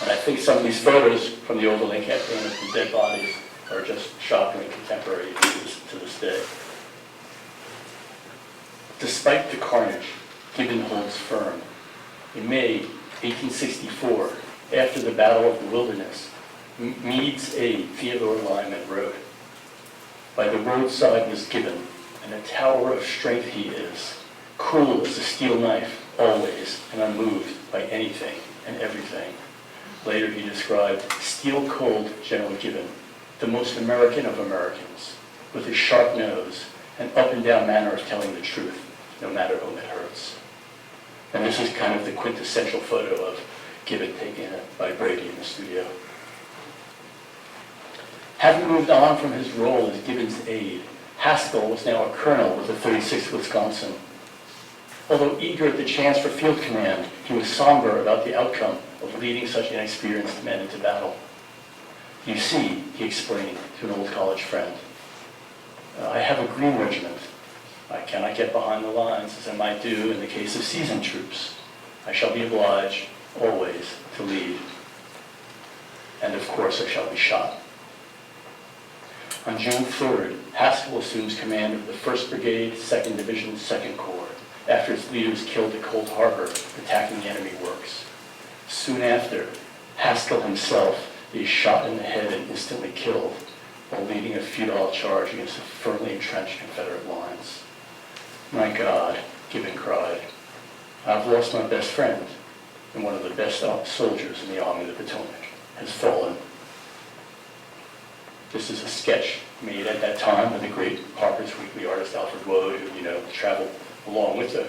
And I think some of these photos from the overland campaign of the dead bodies are just shockingly contemporary to this day. Despite the carnage, Gibbon holds firm. In May 1864, after the Battle of the Wilderness, Meade's aide, Theodore Lyman, wrote, "By the roadside was Gibbon, and a tower of strength he is, cool as a steel knife, always, and unmoved by anything and everything." Later he described steel-cold General Gibbon, the most American of Americans, with his sharp nose and up-and-down manner of telling the truth, no matter whom it hurts. And this is kind of the quintessential photo of Gibbon taken by Brady in the studio. Having moved on from his role as Gibbon's aide, Haskell was now a colonel with the 36th Wisconsin. Although eager at the chance for field command, he was somber about the outcome of leading such inexperienced men into battle. "You see," he explained to an old college friend, "I have a green regiment. I cannot get behind the lines as I might do in the case of seasoned troops. I shall be obliged, always, to lead. And of course I shall be shot." On June 3rd, Haskell assumes command of the 1st Brigade, 2nd Division, 2nd Corps, after its leaders killed at Cold Harbor, attacking the enemy works. Soon after, Haskell himself is shot in the head and instantly killed while leading a futile charge against the firmly entrenched Confederate lines. "My God," Gibbon cried, "I've lost my best friend, and one of the best soldiers in the Army of the Potomac has fallen." This is a sketch made at that time by the great Harper's Weekly artist Alfred Wood, who, traveled along with the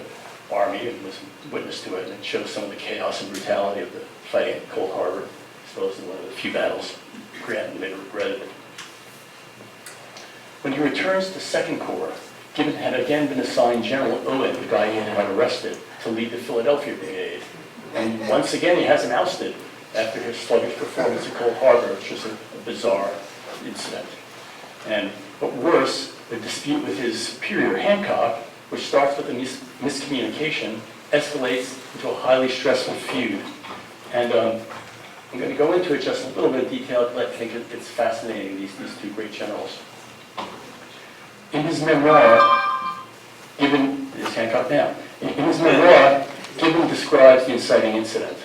Army and was witness to it, and it shows some of the chaos and brutality of the fighting at Cold Harbor, as well as one of the few battles Grant later regretted. When he returns to 2nd Corps, Gibbon had again been assigned General Owen, the guy he had arrested, to lead the Philadelphia Brigade. And once again, he has him ousted after his sluggish performance at Cold Harbor, which was a bizarre incident. But worse, the dispute with his superior, Hancock, which starts with a miscommunication, escalates into a highly stressful feud. And I'm going to go into it just a little bit of detail because I think it's fascinating, these two great generals. In his memoir, Gibbon, is Hancock now? In his memoir, Gibbon describes the inciting incident.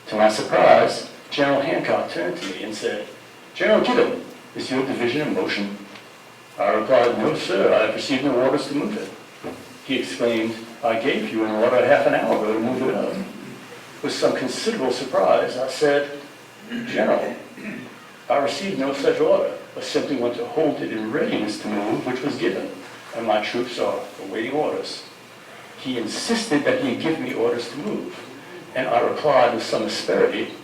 "To my surprise, General Hancock turned to me and said, 'General Gibbon, is your division in motion?' I replied, 'No, sir, I have received no orders to move it.' He exclaimed, 'I gave you an order half an hour ago to move it up.' With some considerable surprise, I said, 'General, I received no such order, but simply want to hold it in readiness to move, which was given, and my troops are awaiting orders.' He insisted that he give me orders to move, and I replied with some asperity,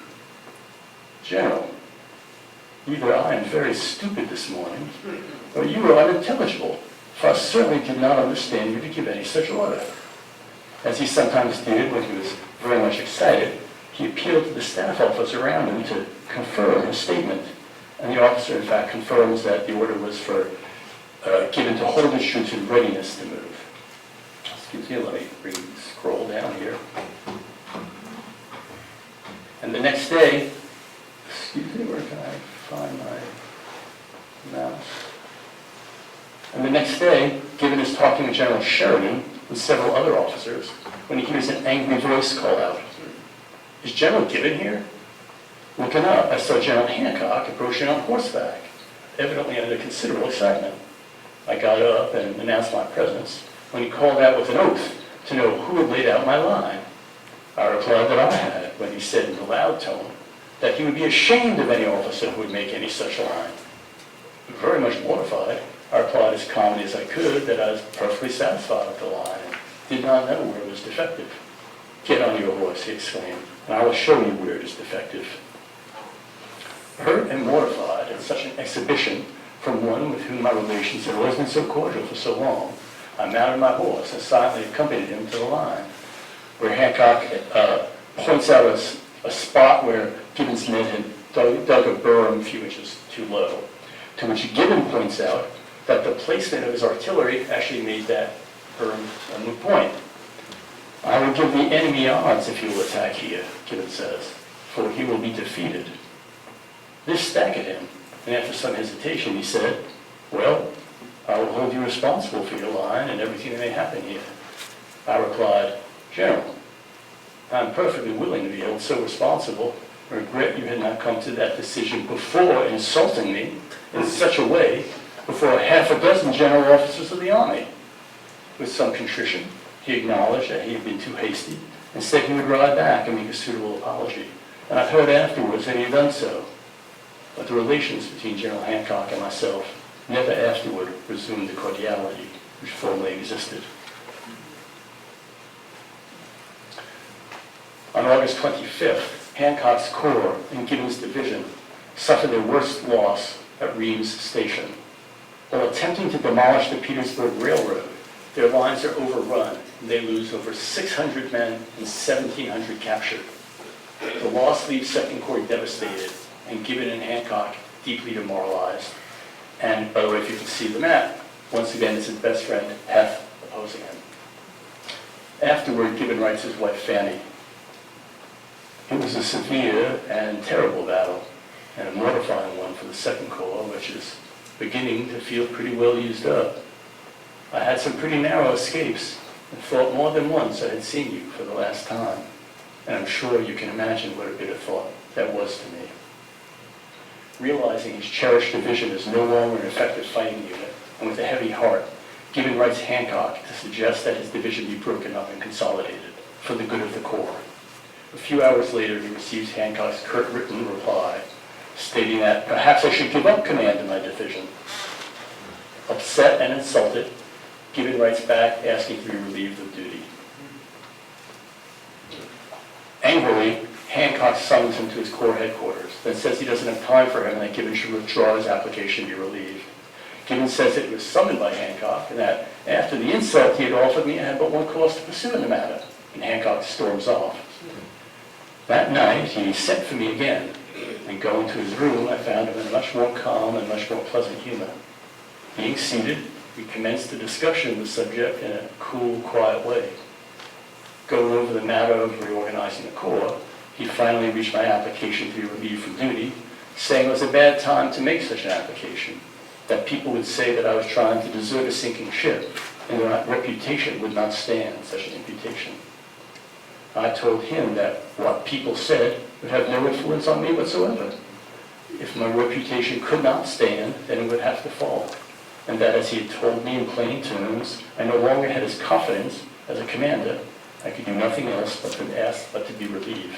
'General, either I am very stupid this morning, or you are unintelligible, for I certainly did not understand you to give any such order.' As he sometimes did when he was very much excited, he appealed to the staff officer around him to confirm his statement. And the officer, in fact, confirms that the order was for Gibbon to hold his troops in readiness to move. Excuse me, let me scroll down here. And the next day, where can I find my mouse? And the next day, Gibbon is talking with General Sheridan and several other officers when he hears an angry voice call out, "Is General Gibbon here?" Looking up, I saw General Hancock approaching on horseback, evidently under considerable excitement. I got up and announced my presence when he called out with an oath to know who had laid out my line. I replied that I had, when he said in a loud tone that he would be ashamed of any officer who would make any such line. Very much mortified, I replied as calmly as I could that I was perfectly satisfied with the line and did not know where it was defective. "Get on your horse," he exclaimed, "and I will show you where it is defective." Hurt and mortified at such an exhibition from one with whom my relations had always been so cordial for so long, I mounted my horse and silently accompanied him to the line, where Hancock points out a spot where Gibbon's men had dug a berm a few inches too low, to which Gibbon points out that the placement of his artillery actually made that berm a moot point. "I will give the enemy odds if he will attack here," Gibbon says, for he will be defeated. This staggered him, and after some hesitation he said, "Well, I will hold you responsible for your line and everything that may happen here." I replied, "General, I am perfectly willing to be held so responsible. I regret you had not come to that decision before insulting me in such a way before half a dozen general officers of the Army." With some contrition, he acknowledged that he had been too hasty and said he would ride back and make a suitable apology. And I heard afterwards that he had done so. But the relations between General Hancock and myself never afterward resumed the cordiality which formerly existed. On August 25th, Hancock's Corps and Gibbon's division suffered their worst loss at Reams Station. While attempting to demolish the Petersburg Railroad, their lines are overrun, and they lose over 600 men and 1,700 captured. The loss leaves Second Corps devastated, and Gibbon and Hancock deeply demoralized. And by the way, if you can see the map, once again, it's his best friend, Heth, opposing him. Afterward, Gibbon writes his wife, Fanny, "It was a severe and terrible battle, and a mortifying one for the Second Corps, which is beginning to feel pretty well used up. I had some pretty narrow escapes, and thought more than once I had seen you for the last time, and I'm sure you can imagine what a bitter thought that was to me." Realizing his cherished division is no longer an effective fighting unit, and with a heavy heart, Gibbon writes Hancock to suggest that his division be broken up and consolidated for the good of the Corps. A few hours later, he receives Hancock's curt written reply, stating that perhaps I should give up command of my division. Upset and insulted, Gibbon writes back asking to be relieved of duty. Angrily, Hancock summons him to his Corps headquarters, then says he doesn't have time for him and that Gibbon should withdraw his application to be relieved. Gibbon says that he was summoned by Hancock and that after the insult he had offered me, I had but one course to pursue in the matter, and Hancock storms off. That night, he sent for me again, and going to his room, I found him in a much more calm and much more pleasant humor. Being seated, we commenced a discussion of the subject in a cool, quiet way. Going over the matter of reorganizing the Corps, he finally reached my application to be relieved from duty, saying it was a bad time to make such an application, that people would say that I was trying to desert a sinking ship, and their reputation would not stand such an imputation. I told him that what people said would have no influence on me whatsoever. If my reputation could not stand, then it would have to fall, and that as he had told me in plain terms, I no longer had his confidence as a commander. I could do nothing else but to be relieved.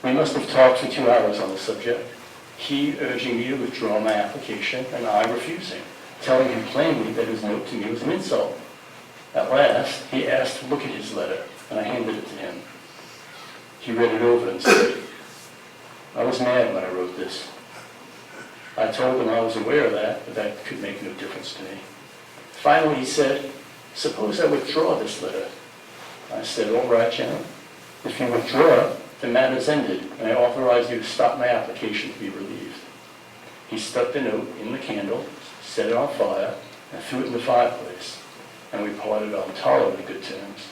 We must have talked for 2 hours on the subject, he urging me to withdraw my application, and I refusing, telling him plainly that his note to me was an insult. At last, he asked to look at his letter, and I handed it to him. He read it over and said, "I was mad when I wrote this. I told him I was aware of that, but that could make no difference to me. Finally, he said, 'Suppose I withdraw this letter.' I said, 'All right, General. If you withdraw, the matter's ended, and I authorize you to stop my application to be relieved.' He stuck the note in the candle, set it on fire, and threw it in the fireplace, and we parted on tolerably good terms.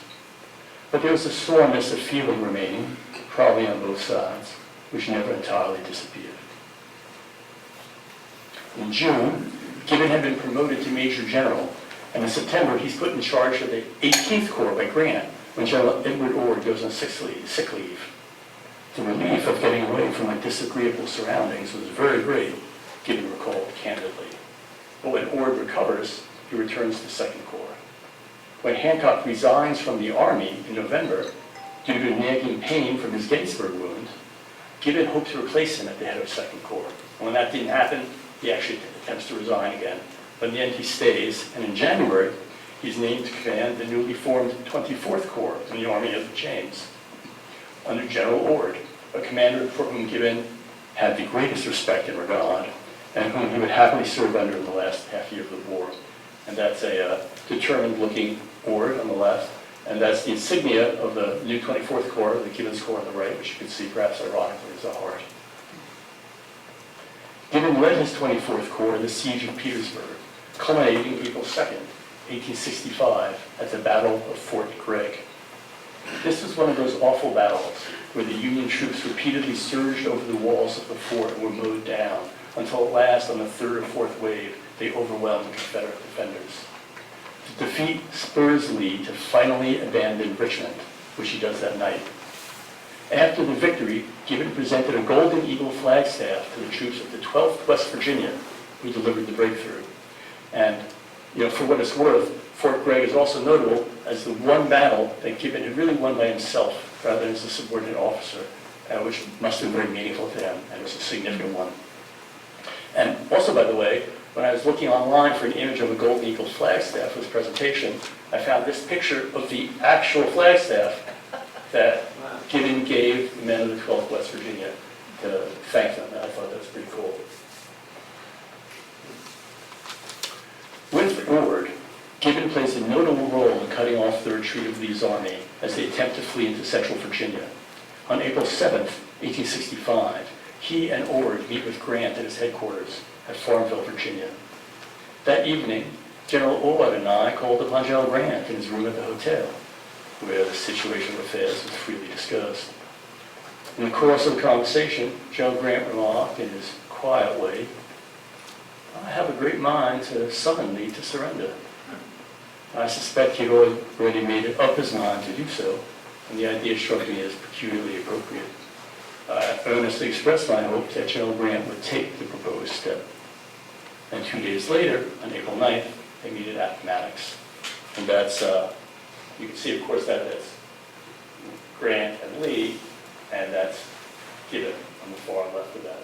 But there was a soreness of feeling remaining, probably on both sides, which never entirely disappeared." In June, Gibbon had been promoted to Major General, and in September he's put in charge of the 18th Corps by Grant when General Edward Ord goes on sick leave. The relief of getting away from my disagreeable surroundings was very great, Gibbon recalled candidly. But when Ord recovers, he returns to Second Corps. When Hancock resigns from the Army in November due to nagging pain from his Gettysburg wound, Gibbon hoped to replace him at the head of Second Corps. When that didn't happen, he actually attempts to resign again. But in the end, he stays, and in January, he's named to command the newly formed 24th Corps in the Army of the James, under General Ord, a commander for whom Gibbon had the greatest respect and regard, and whom he would happily serve under in the last half year of the war. And that's a determined-looking Ord on the left, and that's the insignia of the new 24th Corps, the Gibbon's Corps on the right, which you can see perhaps ironically as a heart. Gibbon led his 24th Corps in the siege of Petersburg, culminating April 2nd, 1865, at the Battle of Fort Gregg. This was one of those awful battles where the Union troops repeatedly surged over the walls of the fort and were mowed down until at last, on the third or fourth wave, they overwhelmed the Confederate defenders. The defeat spurs Lee to finally abandon Richmond, which he does that night. After the victory, Gibbon presented a Golden Eagle flagstaff to the troops of the 12th West Virginia, who delivered the breakthrough. And, for what it's worth, Fort Gregg is also notable as the one battle that Gibbon had really won by himself rather than as a subordinate officer, which must have been very meaningful to him, and was a significant one. And also, by the way, when I was looking online for an image of a Golden Eagle flagstaff for this presentation, I found this picture of the actual flagstaff that Gibbon gave the men of the 12th West Virginia to thank them, and I thought that was pretty cool. With Ord, Gibbon plays a notable role in cutting off the retreat of Lee's army as they attempt to flee into central Virginia. On April 7th, 1865, he and Ord meet with Grant at his headquarters at Farmville, Virginia. That evening, General Ord and I called upon General Grant in his room at the hotel, where the situation of affairs was freely discussed. In the course of the conversation, General Grant remarked in his quiet way, "I have a great mind to summon Lee to surrender." I suspect he'd already made up his mind to do so, and the idea struck me as peculiarly appropriate. I earnestly expressed my hope that General Grant would take the proposed step. And 2 days later, on April 9th, they meet at Appomattox. And that's, you can see, of course, that is Grant and Lee, and that's Gibbon on the far left of that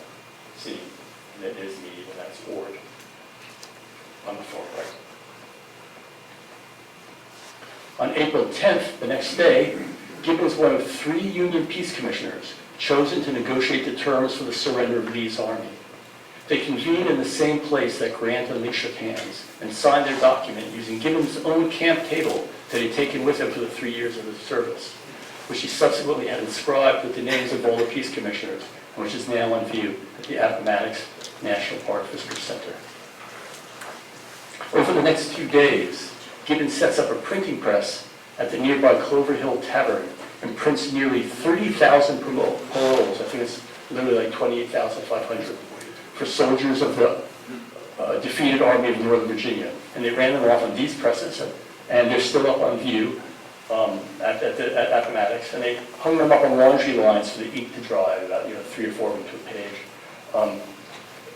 scene. And that is me, and that's Ord on the far right. On April 10th, the next day, Gibbon was one of 3 Union peace commissioners chosen to negotiate the terms for the surrender of Lee's army. They convened in the same place that Grant and Lee shook hands and signed their document using Gibbon's own camp table that he had taken with him for the 3 years of his service, which he subsequently had inscribed with the names of all the peace commissioners, and which is now on view at the Appomattox National Park Visitor Center. Over the next few days, Gibbon sets up a printing press at the nearby Clover Hill Tavern and prints nearly 30,000 paroles, I think it's literally like 28,500, for soldiers of the defeated Army of Northern Virginia. And they ran them off on these presses, and they're still up on view at Appomattox, and they hung them up on laundry lines for the ink to dry, about 3 or 4 of them to a page.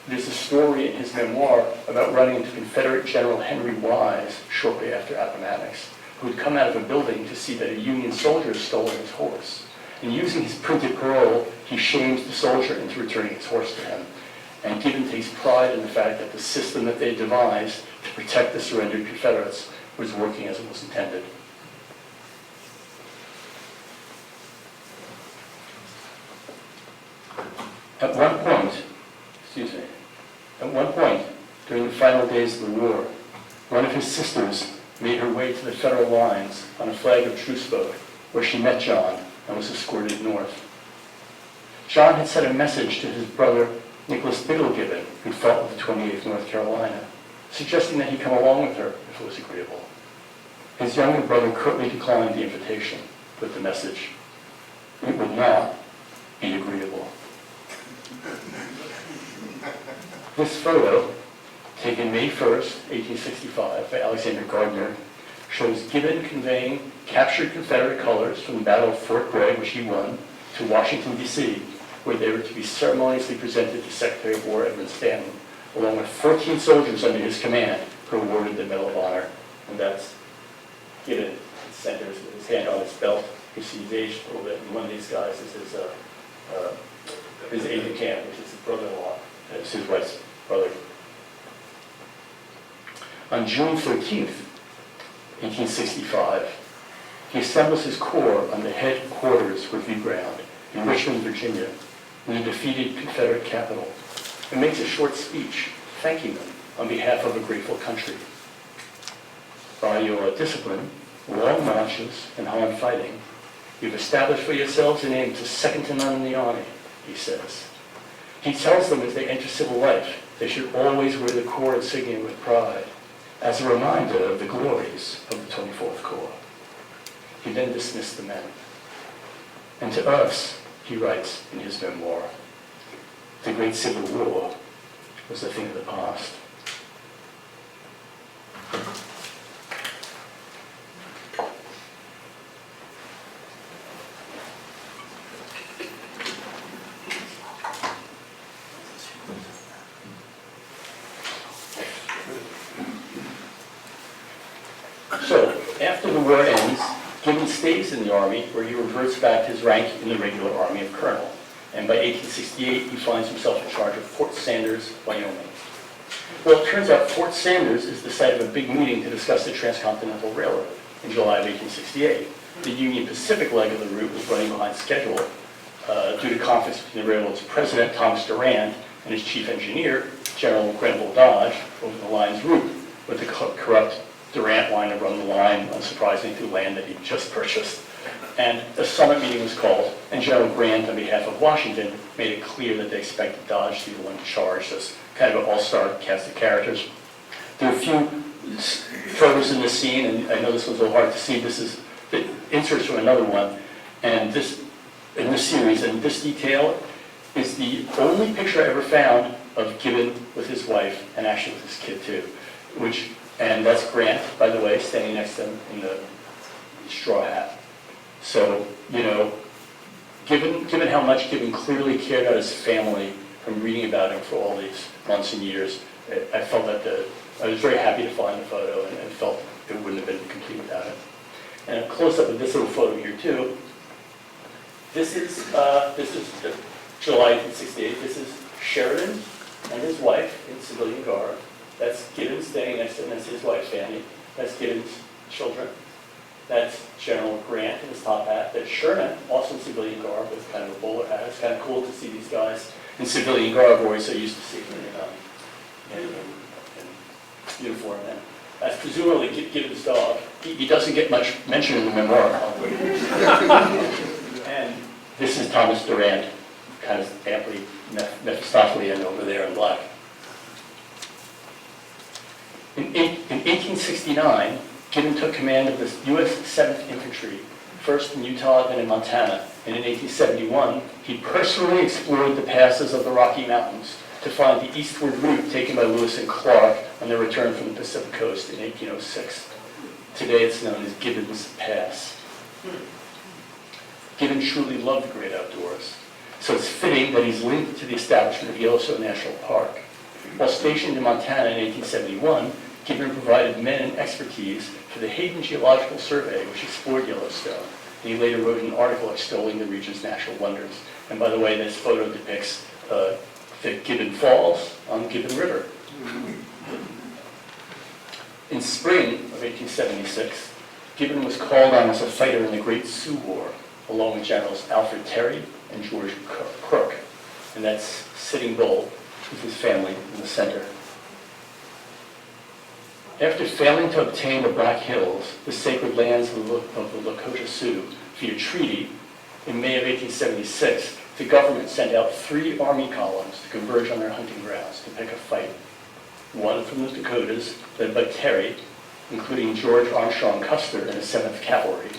There's a story in his memoir about running into Confederate General Henry Wise shortly after Appomattox, who had come out of a building to see that a Union soldier had stolen his horse. And using his printed parole, he shames the soldier into returning his horse to him. And Gibbon takes pride in the fact that the system that they devised to protect the surrendered Confederates was working as it was intended. At one point, during the final days of the war, one of his sisters made her way to the Federal lines on a flag of truce boat, where she met John and was escorted north. John had sent a message to his brother, Nicholas Biddle Gibbon, who fought with the 28th North Carolina, suggesting that he come along with her if it was agreeable. His younger brother curtly declined the invitation with the message, "It would not be agreeable." This photo, taken May 1st, 1865, by Alexander Gardner, shows Gibbon conveying captured Confederate colors from the Battle of Fort Gregg, which he won, to Washington, D.C., where they were to be ceremoniously presented to Secretary of War Edwin Stanton, along with 14 soldiers under his command who were awarded the Medal of Honor. And that's Gibbon in the center with his hand on his belt. You see he's aged a little bit, and one of these guys is his aide-de-camp, which is his brother-in-law. It's his wife's brother. On June 13th, 1865, he assembles his corps on the headquarters review ground in Richmond, Virginia, in the defeated Confederate capital, and makes a short speech thanking them on behalf of a grateful country. "By your discipline, long marches, and hard fighting, you've established for yourselves a name to second to none in the Army," he says. He tells them as they enter civil life, they should always wear the Corps insignia with pride, as a reminder of the glories of the 24th Corps. He then dismissed the men. And to us, he writes in his memoir, the Great Civil War was a thing of the past. So, after the war ends, Gibbon stays in the Army, where he reverts back to his rank in the regular Army of Colonel. And by 1868, he finds himself in charge of Fort Sanders, Wyoming. Well, it turns out Fort Sanders is the site of a big meeting to discuss the Transcontinental Railroad in July of 1868. The Union Pacific leg of the route was running behind schedule due to conflicts between the railroad's president, Thomas Durand, and his chief engineer, General Grenville Dodge, over the line's route, with the corrupt Durant wanting to run the line, unsurprisingly, through land that he'd just purchased. And a summit meeting was called, and General Grant, on behalf of Washington, made it clear that they expected Dodge to be the one in charge, as kind of an all-star cast of characters. There are a few photos in this scene, and I know this was a little hard to see. This is the inserts from another one, and this in this series, and this detail is the only picture I ever found of Gibbon with his wife, and actually with his kid too, and that's Grant, by the way, standing next to him in the straw hat. So, you know, given how much Gibbon clearly cared about his family from reading about him for all these months and years, I felt that I was very happy to find the photo and felt it wouldn't have been complete without it. And a close-up of this little photo here too. This is July 1968. This is Sheridan and his wife in civilian garb. That's Gibbon standing next to him. That's his wife, Fanny. That's Gibbon's children. That's General Grant in his top hat. That's Sherman, also in civilian garb with kind of a bowler hat. It's kind of cool to see these guys in civilian garb, where we're so used to seeing them in uniform. And that's presumably Gibbon's dog. He doesn't get much mention in the memoir. And this is Thomas Durand, kind of amply Mephistophelian over there in black. In 1869, Gibbon took command of the U.S. 7th Infantry, first in Utah, then in Montana. And in 1871, he personally explored the passes of the Rocky Mountains to find the eastward route taken by Lewis and Clark on their return from the Pacific Coast in 1806. Today it's known as Gibbon's Pass. Gibbon truly loved the great outdoors, so it's fitting that he's linked to the establishment of Yellowstone National Park. While stationed in Montana in 1871, Gibbon provided men and expertise for the Hayden Geological Survey, which explored Yellowstone. And he later wrote an article extolling the region's natural wonders. And by the way, this photo depicts the Gibbon Falls on the Gibbon River. In spring of 1876, Gibbon was called on as a fighter in the Great Sioux War, along with Generals Alfred Terry and George Crook. And that's Sitting Bull with his family in the center. After failing to obtain the Black Hills, the sacred lands of the Lakota Sioux, via treaty, in May of 1876, the government sent out 3 army columns to converge on their hunting grounds to pick a fight. One from the Dakotas, led by Terry, including George Armstrong Custer and the 7th Cavalry.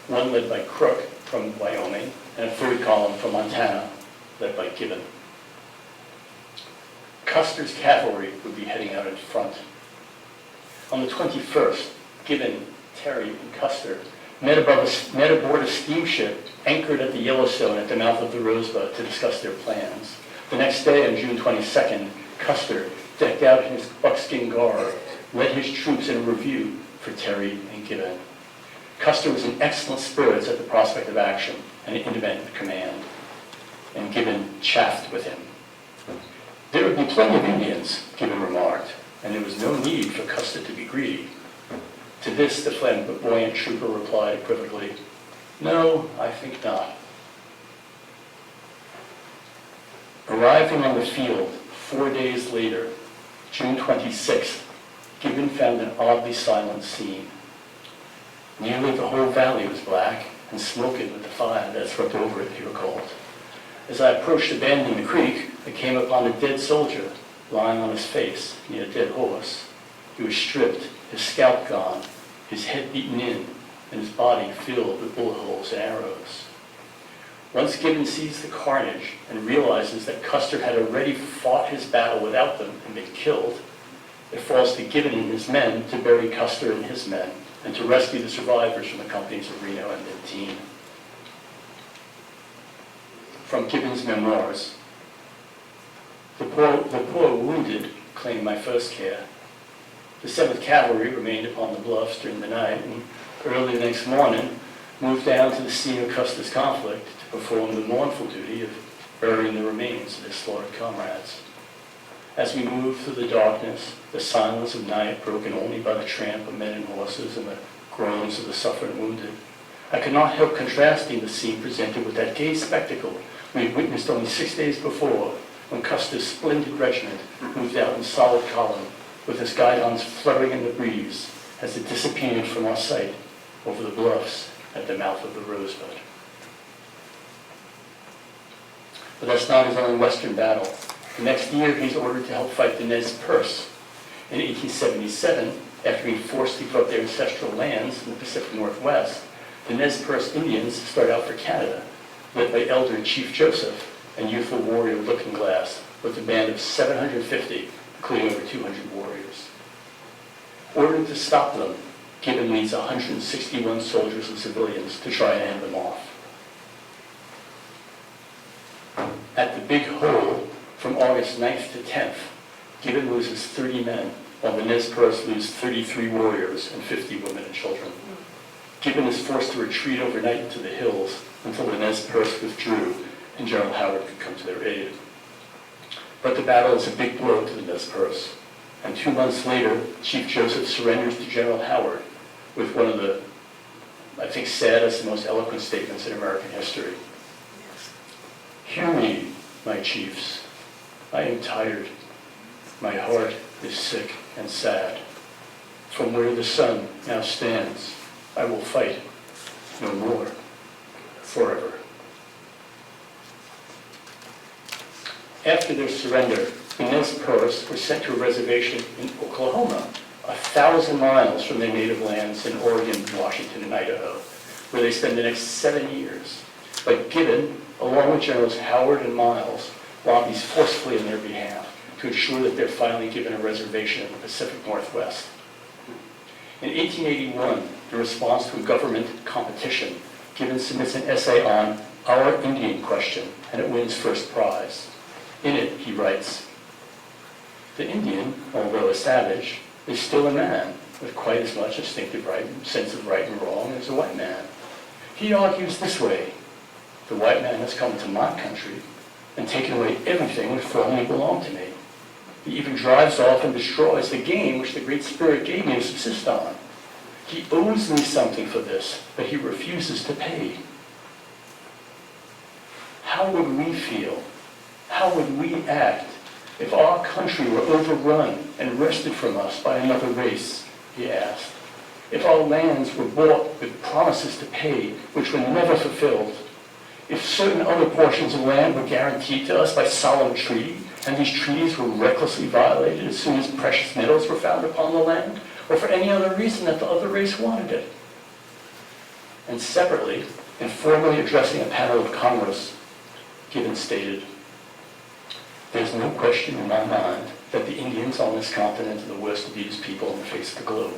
One led by Crook from Wyoming, and a 3rd column from Montana, led by Gibbon. Custer's cavalry would be heading out in front. On the 21st, Gibbon, Terry, and Custer met aboard a steamship anchored at the Yellowstone at the mouth of the Rosebud to discuss their plans. The next day, on June 22nd, Custer, decked out in his buckskin garb, led his troops in a review for Terry and Gibbon. Custer was in excellent spirits at the prospect of action and in independent command, and Gibbon chaffed with him. There would be plenty of Indians, Gibbon remarked, and there was no need for Custer to be greedy. To this, the flamboyant trooper replied equivocally, "No, I think not." Arriving on the field 4 days later, June 26th, Gibbon found an oddly silent scene. Nearly the whole valley was black and smoking with the fire that swept over it, he recalled. As I approached a bend in the creek, I came upon a dead soldier lying on his face near a dead horse. He was stripped, his scalp gone, his head beaten in, and his body filled with bullet holes and arrows. Once Gibbon sees the carnage and realizes that Custer had already fought his battle without them and been killed, it falls to Gibbon and his men to bury Custer and his men and to rescue the survivors from the companies of Reno and Benteen. From Gibbon's memoirs, the poor wounded claimed my first care. The 7th Cavalry remained upon the bluffs during the night and early the next morning moved down to the scene of Custer's conflict to perform the mournful duty of burying the remains of their slaughtered comrades. As we moved through the darkness, the silence of night broken only by the tramp of men and horses and the groans of the suffering wounded, I could not help contrasting the scene presented with that gay spectacle we had witnessed only 6 days before, when Custer's splendid regiment moved out in solid column, with its guidons fluttering in the breeze as it disappeared from our sight over the bluffs at the mouth of the Rosebud. But that's not his only Western battle. The next year, he's ordered to help fight the Nez Perce. In 1877, after being forced to give up their ancestral lands in the Pacific Northwest, the Nez Perce Indians start out for Canada, led by elder Chief Joseph and youthful warrior Looking Glass, with a band of 750, including over 200 warriors. Ordered to stop them, Gibbon leads 161 soldiers and civilians to try and end them off. At the Big Hole, from August 9th to 10th, Gibbon loses 30 men, while the Nez Perce lose 33 warriors and 50 women and children. Gibbon is forced to retreat overnight into the hills until the Nez Perce withdrew and General Howard could come to their aid. But the battle is a big blow to the Nez Perce, and 2 months later, Chief Joseph surrenders to General Howard with one of the, I think, saddest and most eloquent statements in American history. "Hear me, my chiefs. I am tired. My heart is sick and sad. From where the sun now stands, I will fight no more, forever." After their surrender, the Nez Perce were sent to a reservation in Oklahoma, 1,000 miles from their native lands in Oregon, Washington, and Idaho, where they spend the next 7 years. But Gibbon, along with Generals Howard and Miles, lobbies forcefully on their behalf to ensure that they're finally given a reservation in the Pacific Northwest. In 1881, in response to a government competition, Gibbon submits an essay on Our Indian Question, and it wins first prize. In it, he writes, "The Indian, although a savage, is still a man with quite as much instinctive sense of right and wrong as a white man. He argues this way: the white man has come to my country and taken away everything which formerly belonged to me. He even drives off and destroys the game which the Great Spirit gave me to subsist on. He owes me something for this, but he refuses to pay." How would we feel? How would we act if our country were overrun and wrested from us by another race, he asked? If our lands were bought with promises to pay which were never fulfilled? If certain other portions of land were guaranteed to us by solemn treaty, and these treaties were recklessly violated as soon as precious metals were found upon the land, or for any other reason that the other race wanted it? And separately, in formally addressing a panel of Congress, Gibbon stated, "There's no question in my mind that the Indians on this continent are the worst abused people on the face of the globe.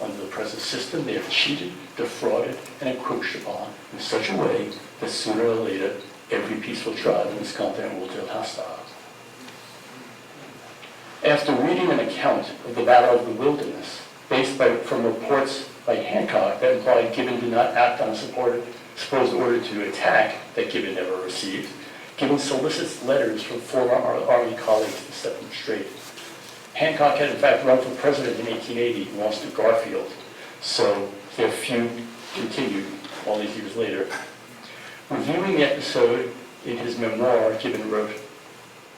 Under the present system, they are cheated, defrauded, and encroached upon in such a way that sooner or later, every peaceful tribe on this continent will turn hostile." After reading an account of the Battle of the Wilderness, based from reports by Hancock that implied Gibbon did not act on a supposed order to attack that Gibbon never received, Gibbon solicits letters from former Army colleagues to set them straight. Hancock had in fact run for president in 1880 and lost to Garfield, so their feud continued all these years later. Reviewing the episode in his memoir, Gibbon wrote,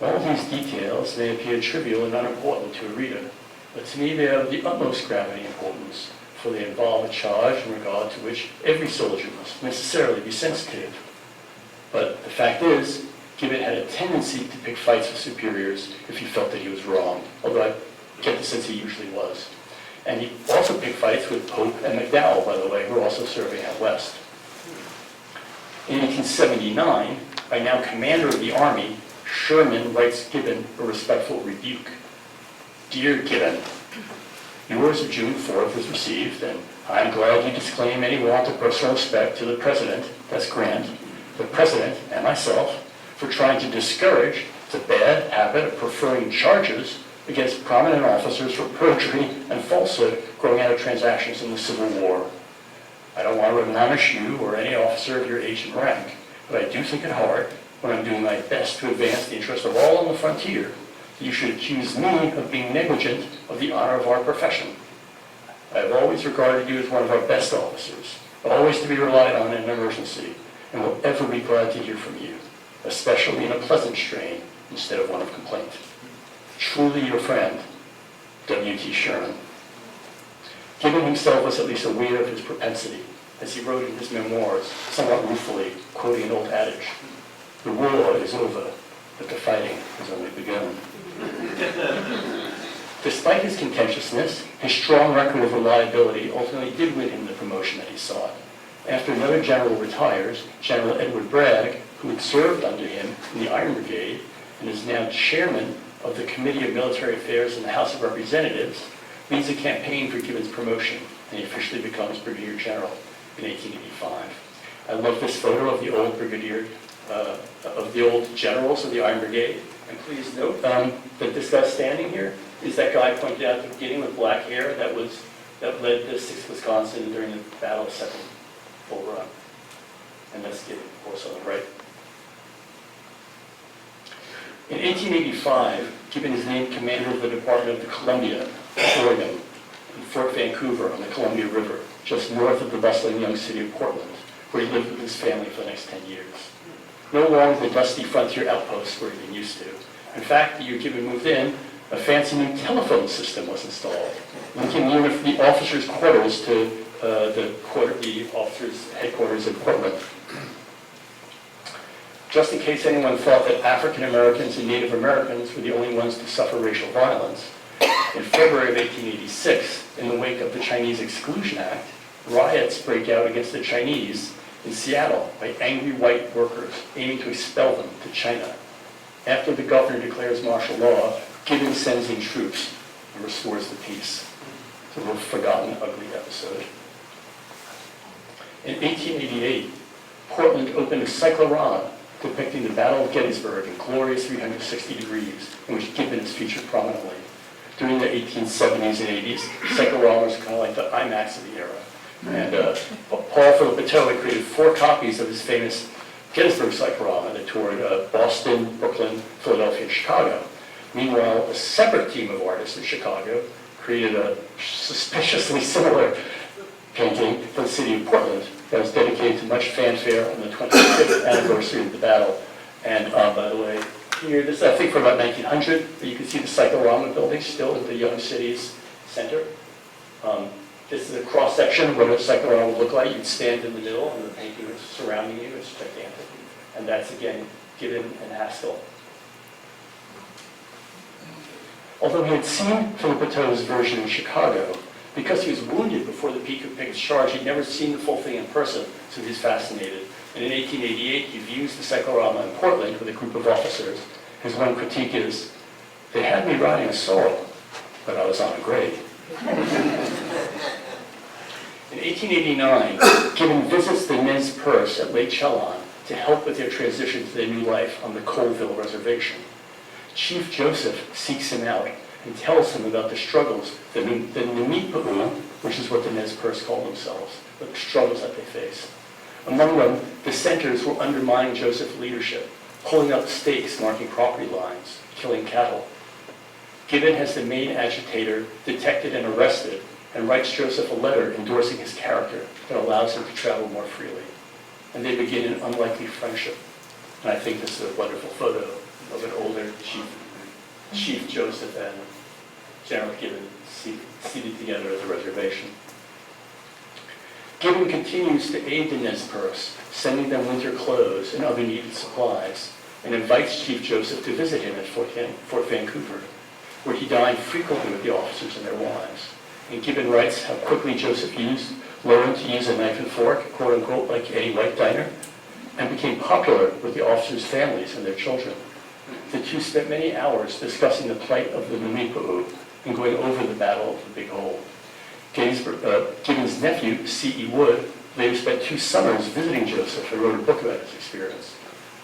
"All these details may appear trivial and unimportant to a reader, but to me they are of the utmost gravity and importance, for they involve a charge in regard to which every soldier must necessarily be sensitive. But the fact is, Gibbon had a tendency to pick fights with superiors if he felt that he was wrong, although I get the sense he usually was. And he also picked fights with Pope and McDowell, by the way, who were also serving out west. In 1879, by now commander of the Army, Sherman writes Gibbon a respectful rebuke. Dear Gibbon, yours of June 4th is received, and I am glad you disclaim any want of personal respect to the President, that's Grant, the President, and myself, for trying to discourage the bad habit of preferring charges against prominent officers for perjury and falsehood growing out of transactions in the Civil War. I don't want to admonish you or any officer of your age and rank, but I do think it hard, when I'm doing my best to advance the interest of all on the frontier, that you should accuse me of being negligent of the honor of our profession. I have always regarded you as one of our best officers, always to be relied on in an emergency, and will ever be glad to hear from you, especially in a pleasant strain instead of one of complaint. Truly your friend, W.T. Sherman. Gibbon himself was at least aware of his propensity, as he wrote in his memoirs, somewhat ruefully, quoting an old adage, "The war is over, but the fighting has only begun." Despite his contentiousness, his strong record of reliability ultimately did win him the promotion that he sought. After another general retires, General Edward Bragg, who had served under him in the Iron Brigade and is now chairman of the Committee of Military Affairs in the House of Representatives, leads a campaign for Gibbon's promotion, and he officially becomes Brigadier General in 1885. I love this photo of the old brigadier, of the old generals of the Iron Brigade. And please note that this guy standing here is that guy I pointed out at the beginning with black hair that led the 6th Wisconsin during the Battle of Second Bull Run. And that's Gibbon, of course, on the right. In 1885, Gibbon is named commander of the Department of the Columbia, Oregon, in Fort Vancouver on the Columbia River, just north of the bustling young city of Portland, where he lived with his family for the next 10 years. No longer the dusty frontier outposts where he'd been used to. In fact, the year Gibbon moved in, a fancy new telephone system was installed, linking the officers' quarters to the officers' headquarters in Portland. Just in case anyone thought that African Americans and Native Americans were the only ones to suffer racial violence, in February of 1886, in the wake of the Chinese Exclusion Act, riots break out against the Chinese in Seattle by angry white workers aiming to expel them to China. After the governor declares martial law, Gibbon sends in troops and restores the peace. It's a little forgotten, ugly episode. In 1888, Portland opened a cyclorama depicting the Battle of Gettysburg in glorious 360 degrees, in which Gibbon is featured prominently. During the 1870s and 80s, cycloramas are kind of like the IMAX of the era. And Paul for the Potomac created 4 copies of his famous Gettysburg cyclorama that toured Boston, Brooklyn, Philadelphia, and Chicago. Meanwhile, a separate team of artists in Chicago created a suspiciously similar painting for the city of Portland that was dedicated to much fanfare on the 25th anniversary of the battle. And by the way, here, this is I think from about 1900, but you can see the cyclorama building still in the young city's center. This is a cross-section of what a cyclorama would look like. You'd stand in the middle and the painting is surrounding you. It's gigantic. And that's, again, Gibbon and Haskell. Although he had seen Philippeau's version in Chicago, because he was wounded before the peak of Pickett's charge, he'd never seen the full thing in person, so he was fascinated. And in 1888, he views the cyclorama in Portland with a group of officers. His one critique is, "They had me riding a sorrel, but I was on a grade." In 1889, Gibbon visits the Nez Perce at Lake Chelan to help with their transition to their new life on the Colville Reservation. Chief Joseph seeks him out and tells him about the struggles, the Numipu'u, which is what the Nez Perce call themselves, the struggles that they face. Among them, dissenters were undermining Joseph's leadership, pulling up stakes marking property lines, killing cattle. Gibbon has the main agitator detected and arrested, and writes Joseph a letter endorsing his character that allows him to travel more freely. And they begin an unlikely friendship. And I think this is a wonderful photo of an older Chief Joseph and General Gibbon seated together at the reservation. Gibbon continues to aid the Nez Perce, sending them winter clothes and other needed supplies, and invites Chief Joseph to visit him at Fort Vancouver, where he dined frequently with the officers and their wives. And Gibbon writes how quickly Joseph learned to use a knife and fork, quote unquote, like any white diner, and became popular with the officers' families and their children. The two spent many hours discussing the plight of the Numipu'u and going over the Battle of the Big Hole. Gibbon's nephew, C.E. Wood, later spent 2 summers visiting Joseph and wrote a book about his experience.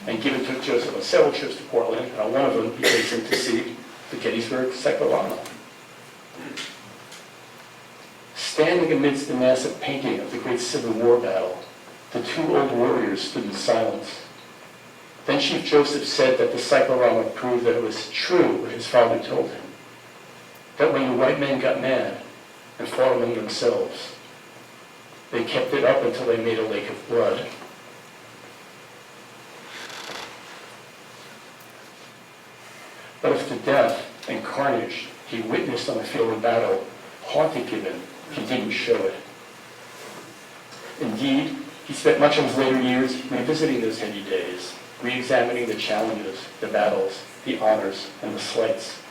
And Gibbon took Joseph on several trips to Portland, and on one of them he takes him to see the Gettysburg cyclorama. Standing amidst the massive painting of the great Civil War battle, the 2 old warriors stood in silence. Then Chief Joseph said that the cyclorama proved that it was true what his father told him, that when the white men got mad and fought among themselves, they kept it up until they made a lake of blood. But if the death and carnage he witnessed on the field of battle haunted Gibbon, he didn't show it. Indeed, he spent much of his later years revisiting those heady days, re-examining the challenges, the battles, the honors, and the slights.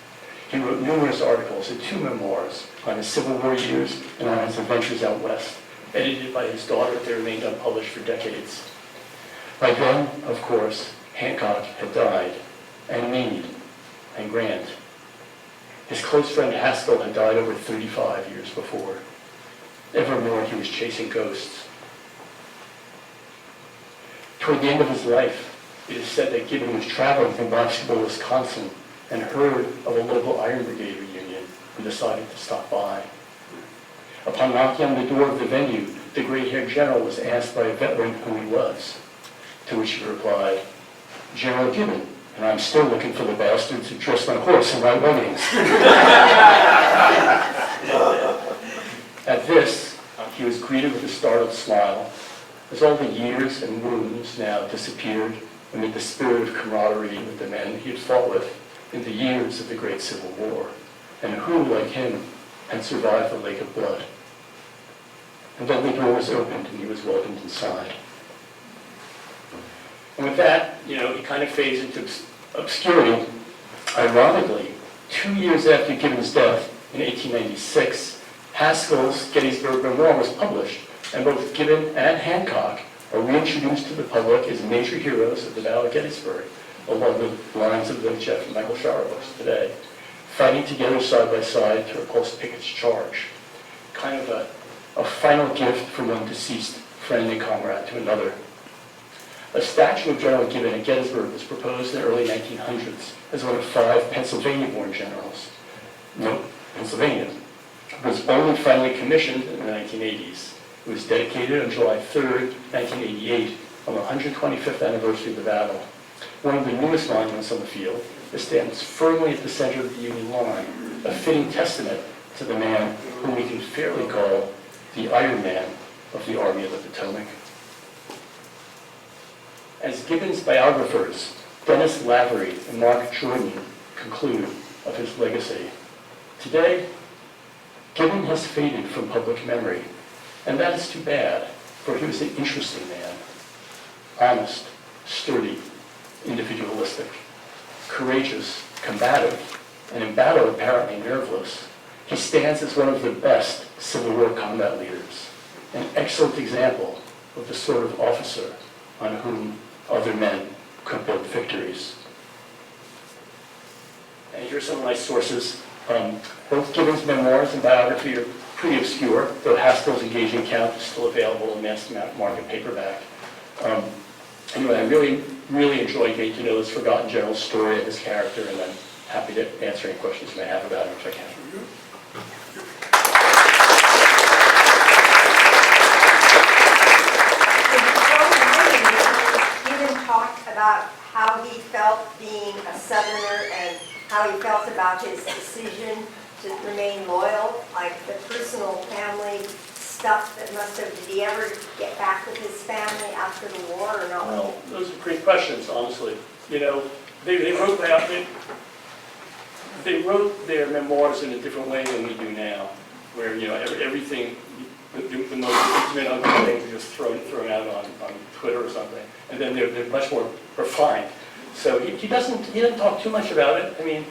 He wrote numerous articles and 2 memoirs on his Civil War years and on his adventures out west, edited by his daughter that remained unpublished for decades. By then, of course, Hancock had died, and Meade, and Grant. His close friend Haskell had died over 35 years before. Evermore he was chasing ghosts. Toward the end of his life, it is said that Gibbon was traveling from Blacksburg, Wisconsin, and heard of a local Iron Brigade reunion and decided to stop by. Upon knocking on the door of the venue, the gray-haired general was asked by a veteran who he was, to which he replied, "General Gibbon, and I'm still looking for the bastards who dressed my horse in my weddings." At this, he was greeted with a startled smile, as all the years and wounds now disappeared amid the spirit of camaraderie with the men he had fought with in the years of the Great Civil War, and who, like him, had survived the lake of blood. And then the door was opened and he was welcomed inside. And with that, he kind of fades into obscurity. Ironically, 2 years after Gibbon's death, in 1896, Haskell's Gettysburg memoir was published, and both Gibbon and Hancock are reintroduced to the public as major heroes of the Battle of Gettysburg, along the lines of the Jeff and Michael Schauer books today, fighting together side by side to repulse Pickett's charge. Kind of a final gift from one deceased friend and comrade to another. A statue of General Gibbon at Gettysburg was proposed in the early 1900s as one of 5 Pennsylvania-born generals. No, Pennsylvania. It was only finally commissioned in the 1980s. It was dedicated on July 3rd, 1988, on the 125th anniversary of the battle. One of the newest monuments on the field, it stands firmly at the center of the Union line, a fitting testament to the man whom we can fairly call the Iron Man of the Army of the Potomac. As Gibbon's biographers, Dennis Lavery and Mark Jordan, conclude of his legacy, today, Gibbon has faded from public memory, and that is too bad, for he was an interesting man. Honest, sturdy, individualistic, courageous, combative, and in battle apparently nerveless. He stands as one of the best Civil War combat leaders, an excellent example of the sort of officer on whom other men could build victories. And here's some of my sources. Both Gibbon's memoirs and biography are pretty obscure, though Haskell's engaging account is still available in mass market paperback. Anyway, I really enjoyed getting to know this forgotten general's story and his character, and I'm happy to answer any questions you may have about him if I can. About how he felt being a Southerner and how he felt about his decision to remain loyal, like the personal family stuff that did he ever get back with his family after the war or not? Well, those are great questions, honestly. They wrote their memoirs in a different way than we do now, where, everything, the most intimate, ugly things are just thrown out on Twitter or something. And then they're much more refined. So he doesn't talk too much about it. I mean,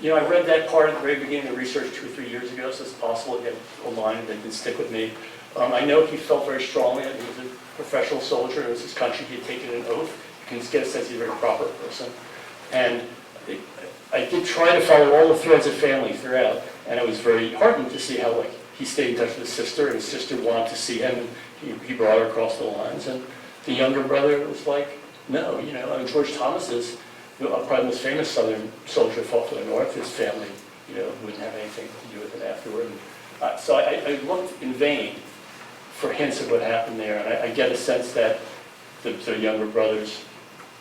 You know, I read that part at the very beginning of the research 2 or 3 years ago, so it's possible to get a line that didn't stick with me. I know he felt very strongly that he was a professional soldier. It was his country. He had taken an oath. You can get a sense he's a very proper person. And I did try to follow all the threads of family throughout, and I was very heartened to see how, like, he stayed in touch with his sister, and his sister wanted to see him, and he brought her across the lines. And the younger brother was like, no, you know, I mean, George Thomas is probably the most famous Southern soldier fought for the North. His family, you know, wouldn't have anything to do with it afterward. And, so I looked in vain for hints of what happened there, and I get a sense that the younger brothers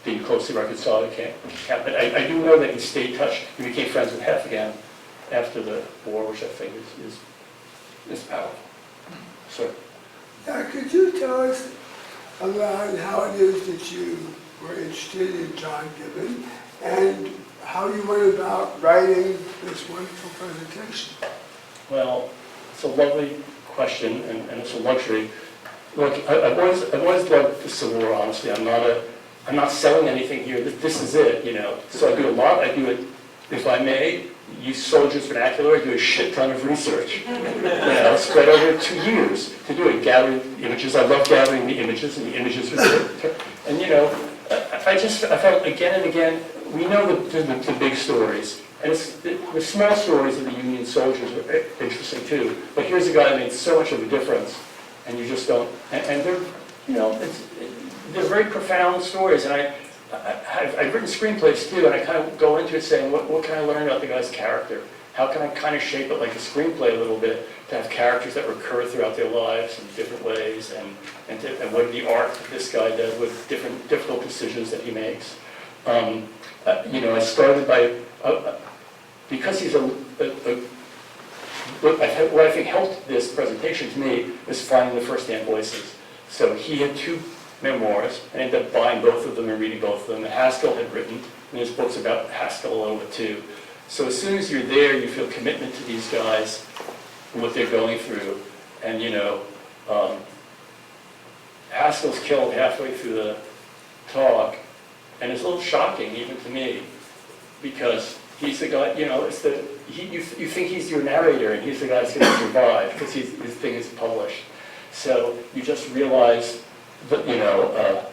being closely reconciled can't. But I do know that he stayed in touch. He became friends with Hef again after the war, which I think is powerful. So. Now, could you tell us about how it is that you were interested in John Gibbon and how you went about writing this wonderful presentation? Well, it's a lovely question, and it's a luxury. Look, I've always loved the Civil War, honestly. I'm not selling anything here. This is it, you know. So I do a lot. I do it, if I may, use soldiers' vernacular. I do a shit ton of research. You know, spread over 2 years to do it, gathering images. I love gathering the images, and the images are and you know, I felt again and again, we know the big stories. And it's, the small stories of the Union soldiers are interesting too. But here's a guy that made so much of a difference, and you just don't, and they're, you know, they're very profound stories. And I've written screenplays too, and I kind of go into it saying, what can I learn about the guy's character? How can I kind of shape it like a screenplay a little bit to have characters that recur throughout their lives in different ways, and what are the art that this guy does with different difficult decisions that he makes. You know, I started by, because he's what I think helped this presentation to me was finding the first-hand voices. So he had 2 memoirs, and I ended up buying both of them and reading both of them. And Haskell had written, and his book's about Haskell a little bit too. So as soon as you're there, you feel commitment to these guys, and what they're going through. And you know, Haskell's killed halfway through the talk, and it's a little shocking even to me, because he's the guy, you know, you think he's your narrator, and he's the guy that's going to survive, because his thing is published. So you just realize that, you know,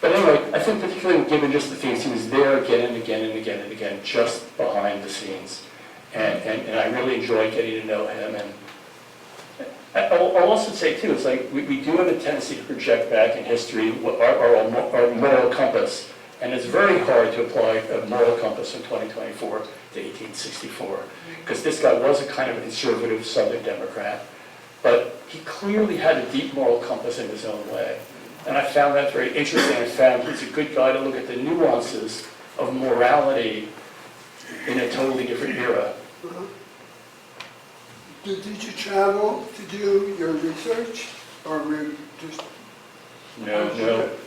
but anyway, I think particularly given just the things, he was there again and again and again and again, just behind the scenes. And I really enjoyed getting to know him. And I'll also say too, it's like we do have a tendency to project back in history our moral compass. And it's very hard to apply a moral compass from 2024 to 1864. Because this guy was a kind of a conservative Southern Democrat. But he clearly had a deep moral compass in his own way. And I found that very interesting. I found he's a good guy to look at the nuances of morality in a totally different era. Did you travel to do your research, or were you just... No.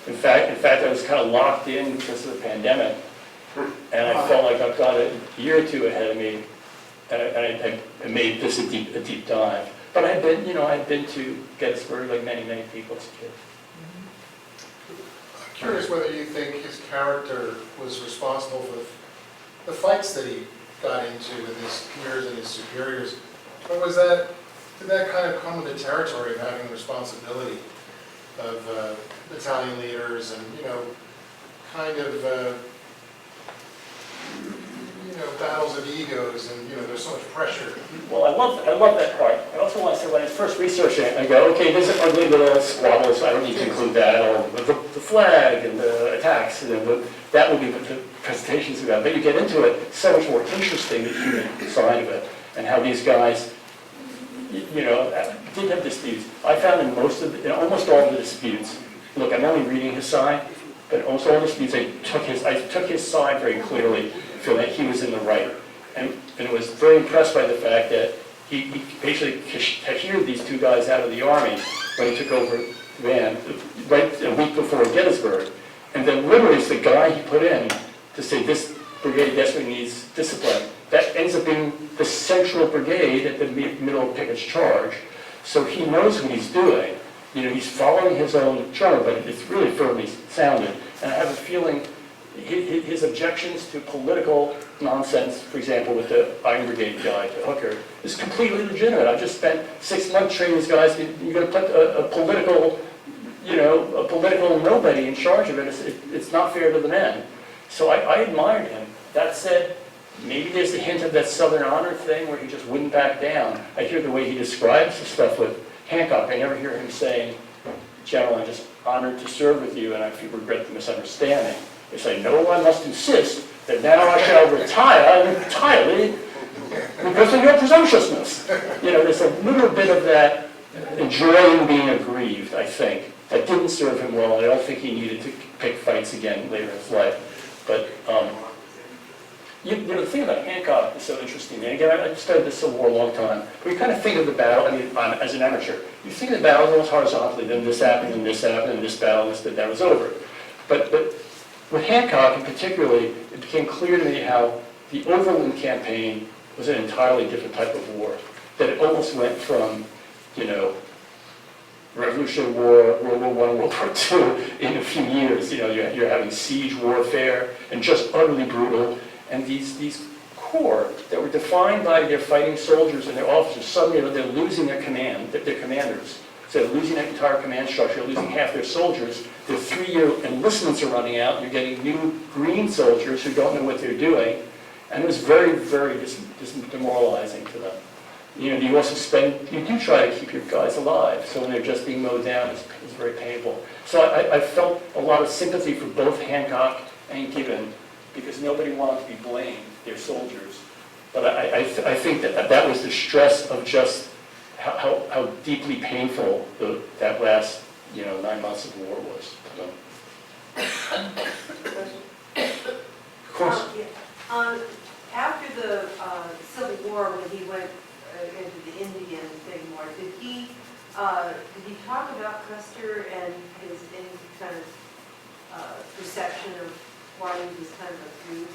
In fact, I was kind of locked in because of the pandemic. And I felt like I've got a year or 2 ahead of me. And I made this a deep dive. But I'd been to Gettysburg like many people as a kid. I'm curious whether you think his character was responsible for the fights that he got into with his peers and his superiors. Or did that kind of come with the territory of having the responsibility of battalion leaders and, you know, kind of, battles of egos, and, you know, there's so much pressure. Well, I love that part. I also want to say, when I was first researching it, I go, okay, there's an ugly little squabble, so I don't need to include that, or the flag and the attacks, and that would be what the presentation's about. But you get into it, so much more interesting, the human side of it, and how these guys, you know, did have disputes. I found in almost all of the disputes, look, I'm only reading his side, but almost all the disputes, I took his side very clearly, feel that he was in the right. And was very impressed by the fact that he basically cashiered these 2 guys out of the army when he took over command, right a week before Gettysburg. And then literally it's the guy he put in to say this brigade desperately needs discipline. That ends up being the central brigade at the middle of Pickett's charge. So he knows what he's doing. You know, he's following his own charter, but it's really firmly sounded. And I have a feeling his objections to political nonsense, for example, with the Iron Brigade guy to Hooker, is completely legitimate. I just spent 6 months training these guys. You're going to put a political, a political nobody in charge of it. It's not fair to the men. So I admired him. That said, maybe there's a hint of that Southern honor thing where he just wouldn't back down. I hear the way he describes the stuff with Hancock. I never hear him saying, General, I'm just honored to serve with you, and I regret the misunderstanding. They say, no, I must insist that now I shall retire entirely because of your presumptuousness. There's a little bit of that enjoying being aggrieved, I think, that didn't serve him well. I don't think he needed to pick fights again later in his life. But, the thing about Hancock is so interesting. And again, I studied the Civil War a long time. But you kind of think of the battle, as an amateur, you think of the battle almost horizontally, then this happened, and this happened, and this battle, and that was over. But with Hancock, and particularly, it became clear to me how the Overland campaign was an entirely different type of war. That it almost went from, Revolutionary War, World War I, World War II in a few years. You're having siege warfare and just utterly brutal. And these corps that were defined by their fighting soldiers and their officers, suddenly they're losing their command, their commanders. So they're losing that entire command structure, they're losing half their soldiers. Their 3-year enlistments are running out, and you're getting new green soldiers who don't know what they're doing. And it was very, very demoralizing to them. You do try to keep your guys alive, so when they're just being mowed down, it's very painful. So I felt a lot of sympathy for both Hancock and Gibbon, because nobody wanted to be blamed, their soldiers. But I think that was the stress of just how deeply painful that last 9 months of war was for them. Of course. After the Civil War, when he went into the Indian thing more, did he talk about Custer and his any kind of perception of why he was kind of a dude?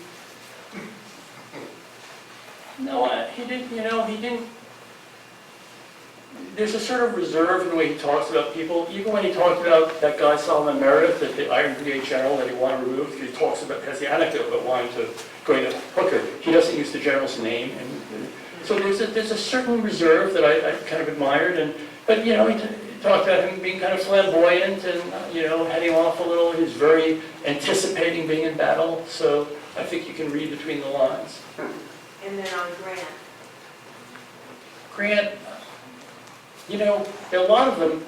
No, he didn't, he didn't. There's a sort of reserve in the way he talks about people. Even when he talked about that guy Solomon Meredith, the Iron Brigade general that he wanted removed, he talks about, has the anecdote about going to Hooker. He doesn't use the general's name. And so there's a certain reserve that I kind of admired. But he talked about him being kind of flamboyant and, heading off a little. He was very anticipating being in battle. So I think you can read between the lines. And then on Grant. Grant, there are a lot of them.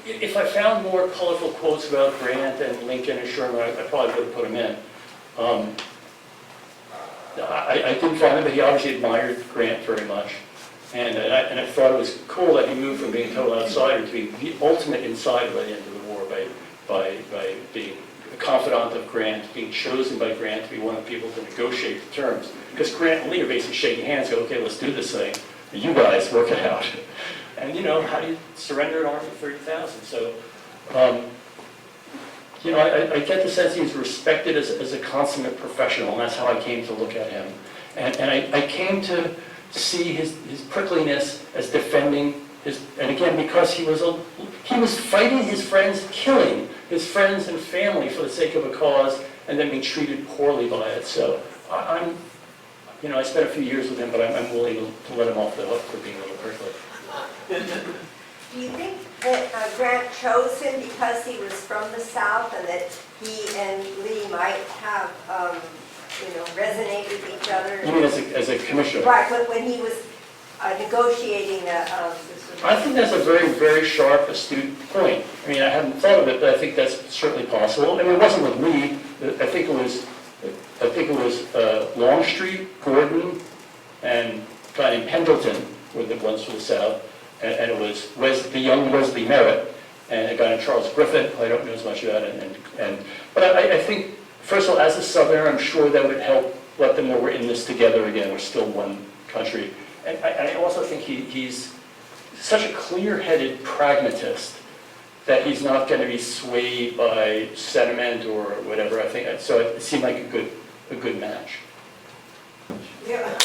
If I found more colorful quotes about Grant and Lincoln and Sherman, I probably would have put them in. I didn't find him, but he obviously admired Grant very much. And I thought it was cool that he moved from being a total outsider to being the ultimate insider by the end of the war by being a confidant of Grant, being chosen by Grant to be one of the people to negotiate the terms. Because Grant and Lee are basically shaking hands, go, okay, let's do this thing. You guys work it out. And how do you surrender an army of 30,000? So, I get the sense he's respected as a consummate professional, and that's how I came to look at him. And I came to see his prickliness as defending his, and again, because he was fighting his friends, killing his friends and family for the sake of a cause, and then being treated poorly by it. So I spent a few years with him, but I'm willing to let him off the hook for being a little prickly. Do you think that Grant chose him because he was from the South and that he and Lee might have, resonate with each other? You mean as a commissioner? Right, when he was negotiating I think that's a very, very sharp, astute point. I mean, I hadn't thought of it, but I think that's certainly possible. I mean, it wasn't with Lee. I think it was Longstreet, Gordon, and a guy named Pendleton were the ones from the South. And it was the young Wesley Merritt and a guy named Charles Griffin, who I don't know as much about. But I think, first of all, as a Southerner, I'm sure that would help let them know we're in this together again. We're still one country. And I also think he's such a clear-headed pragmatist that he's not going to be swayed by sentiment or whatever. I think so. It seemed like a good match. Yeah.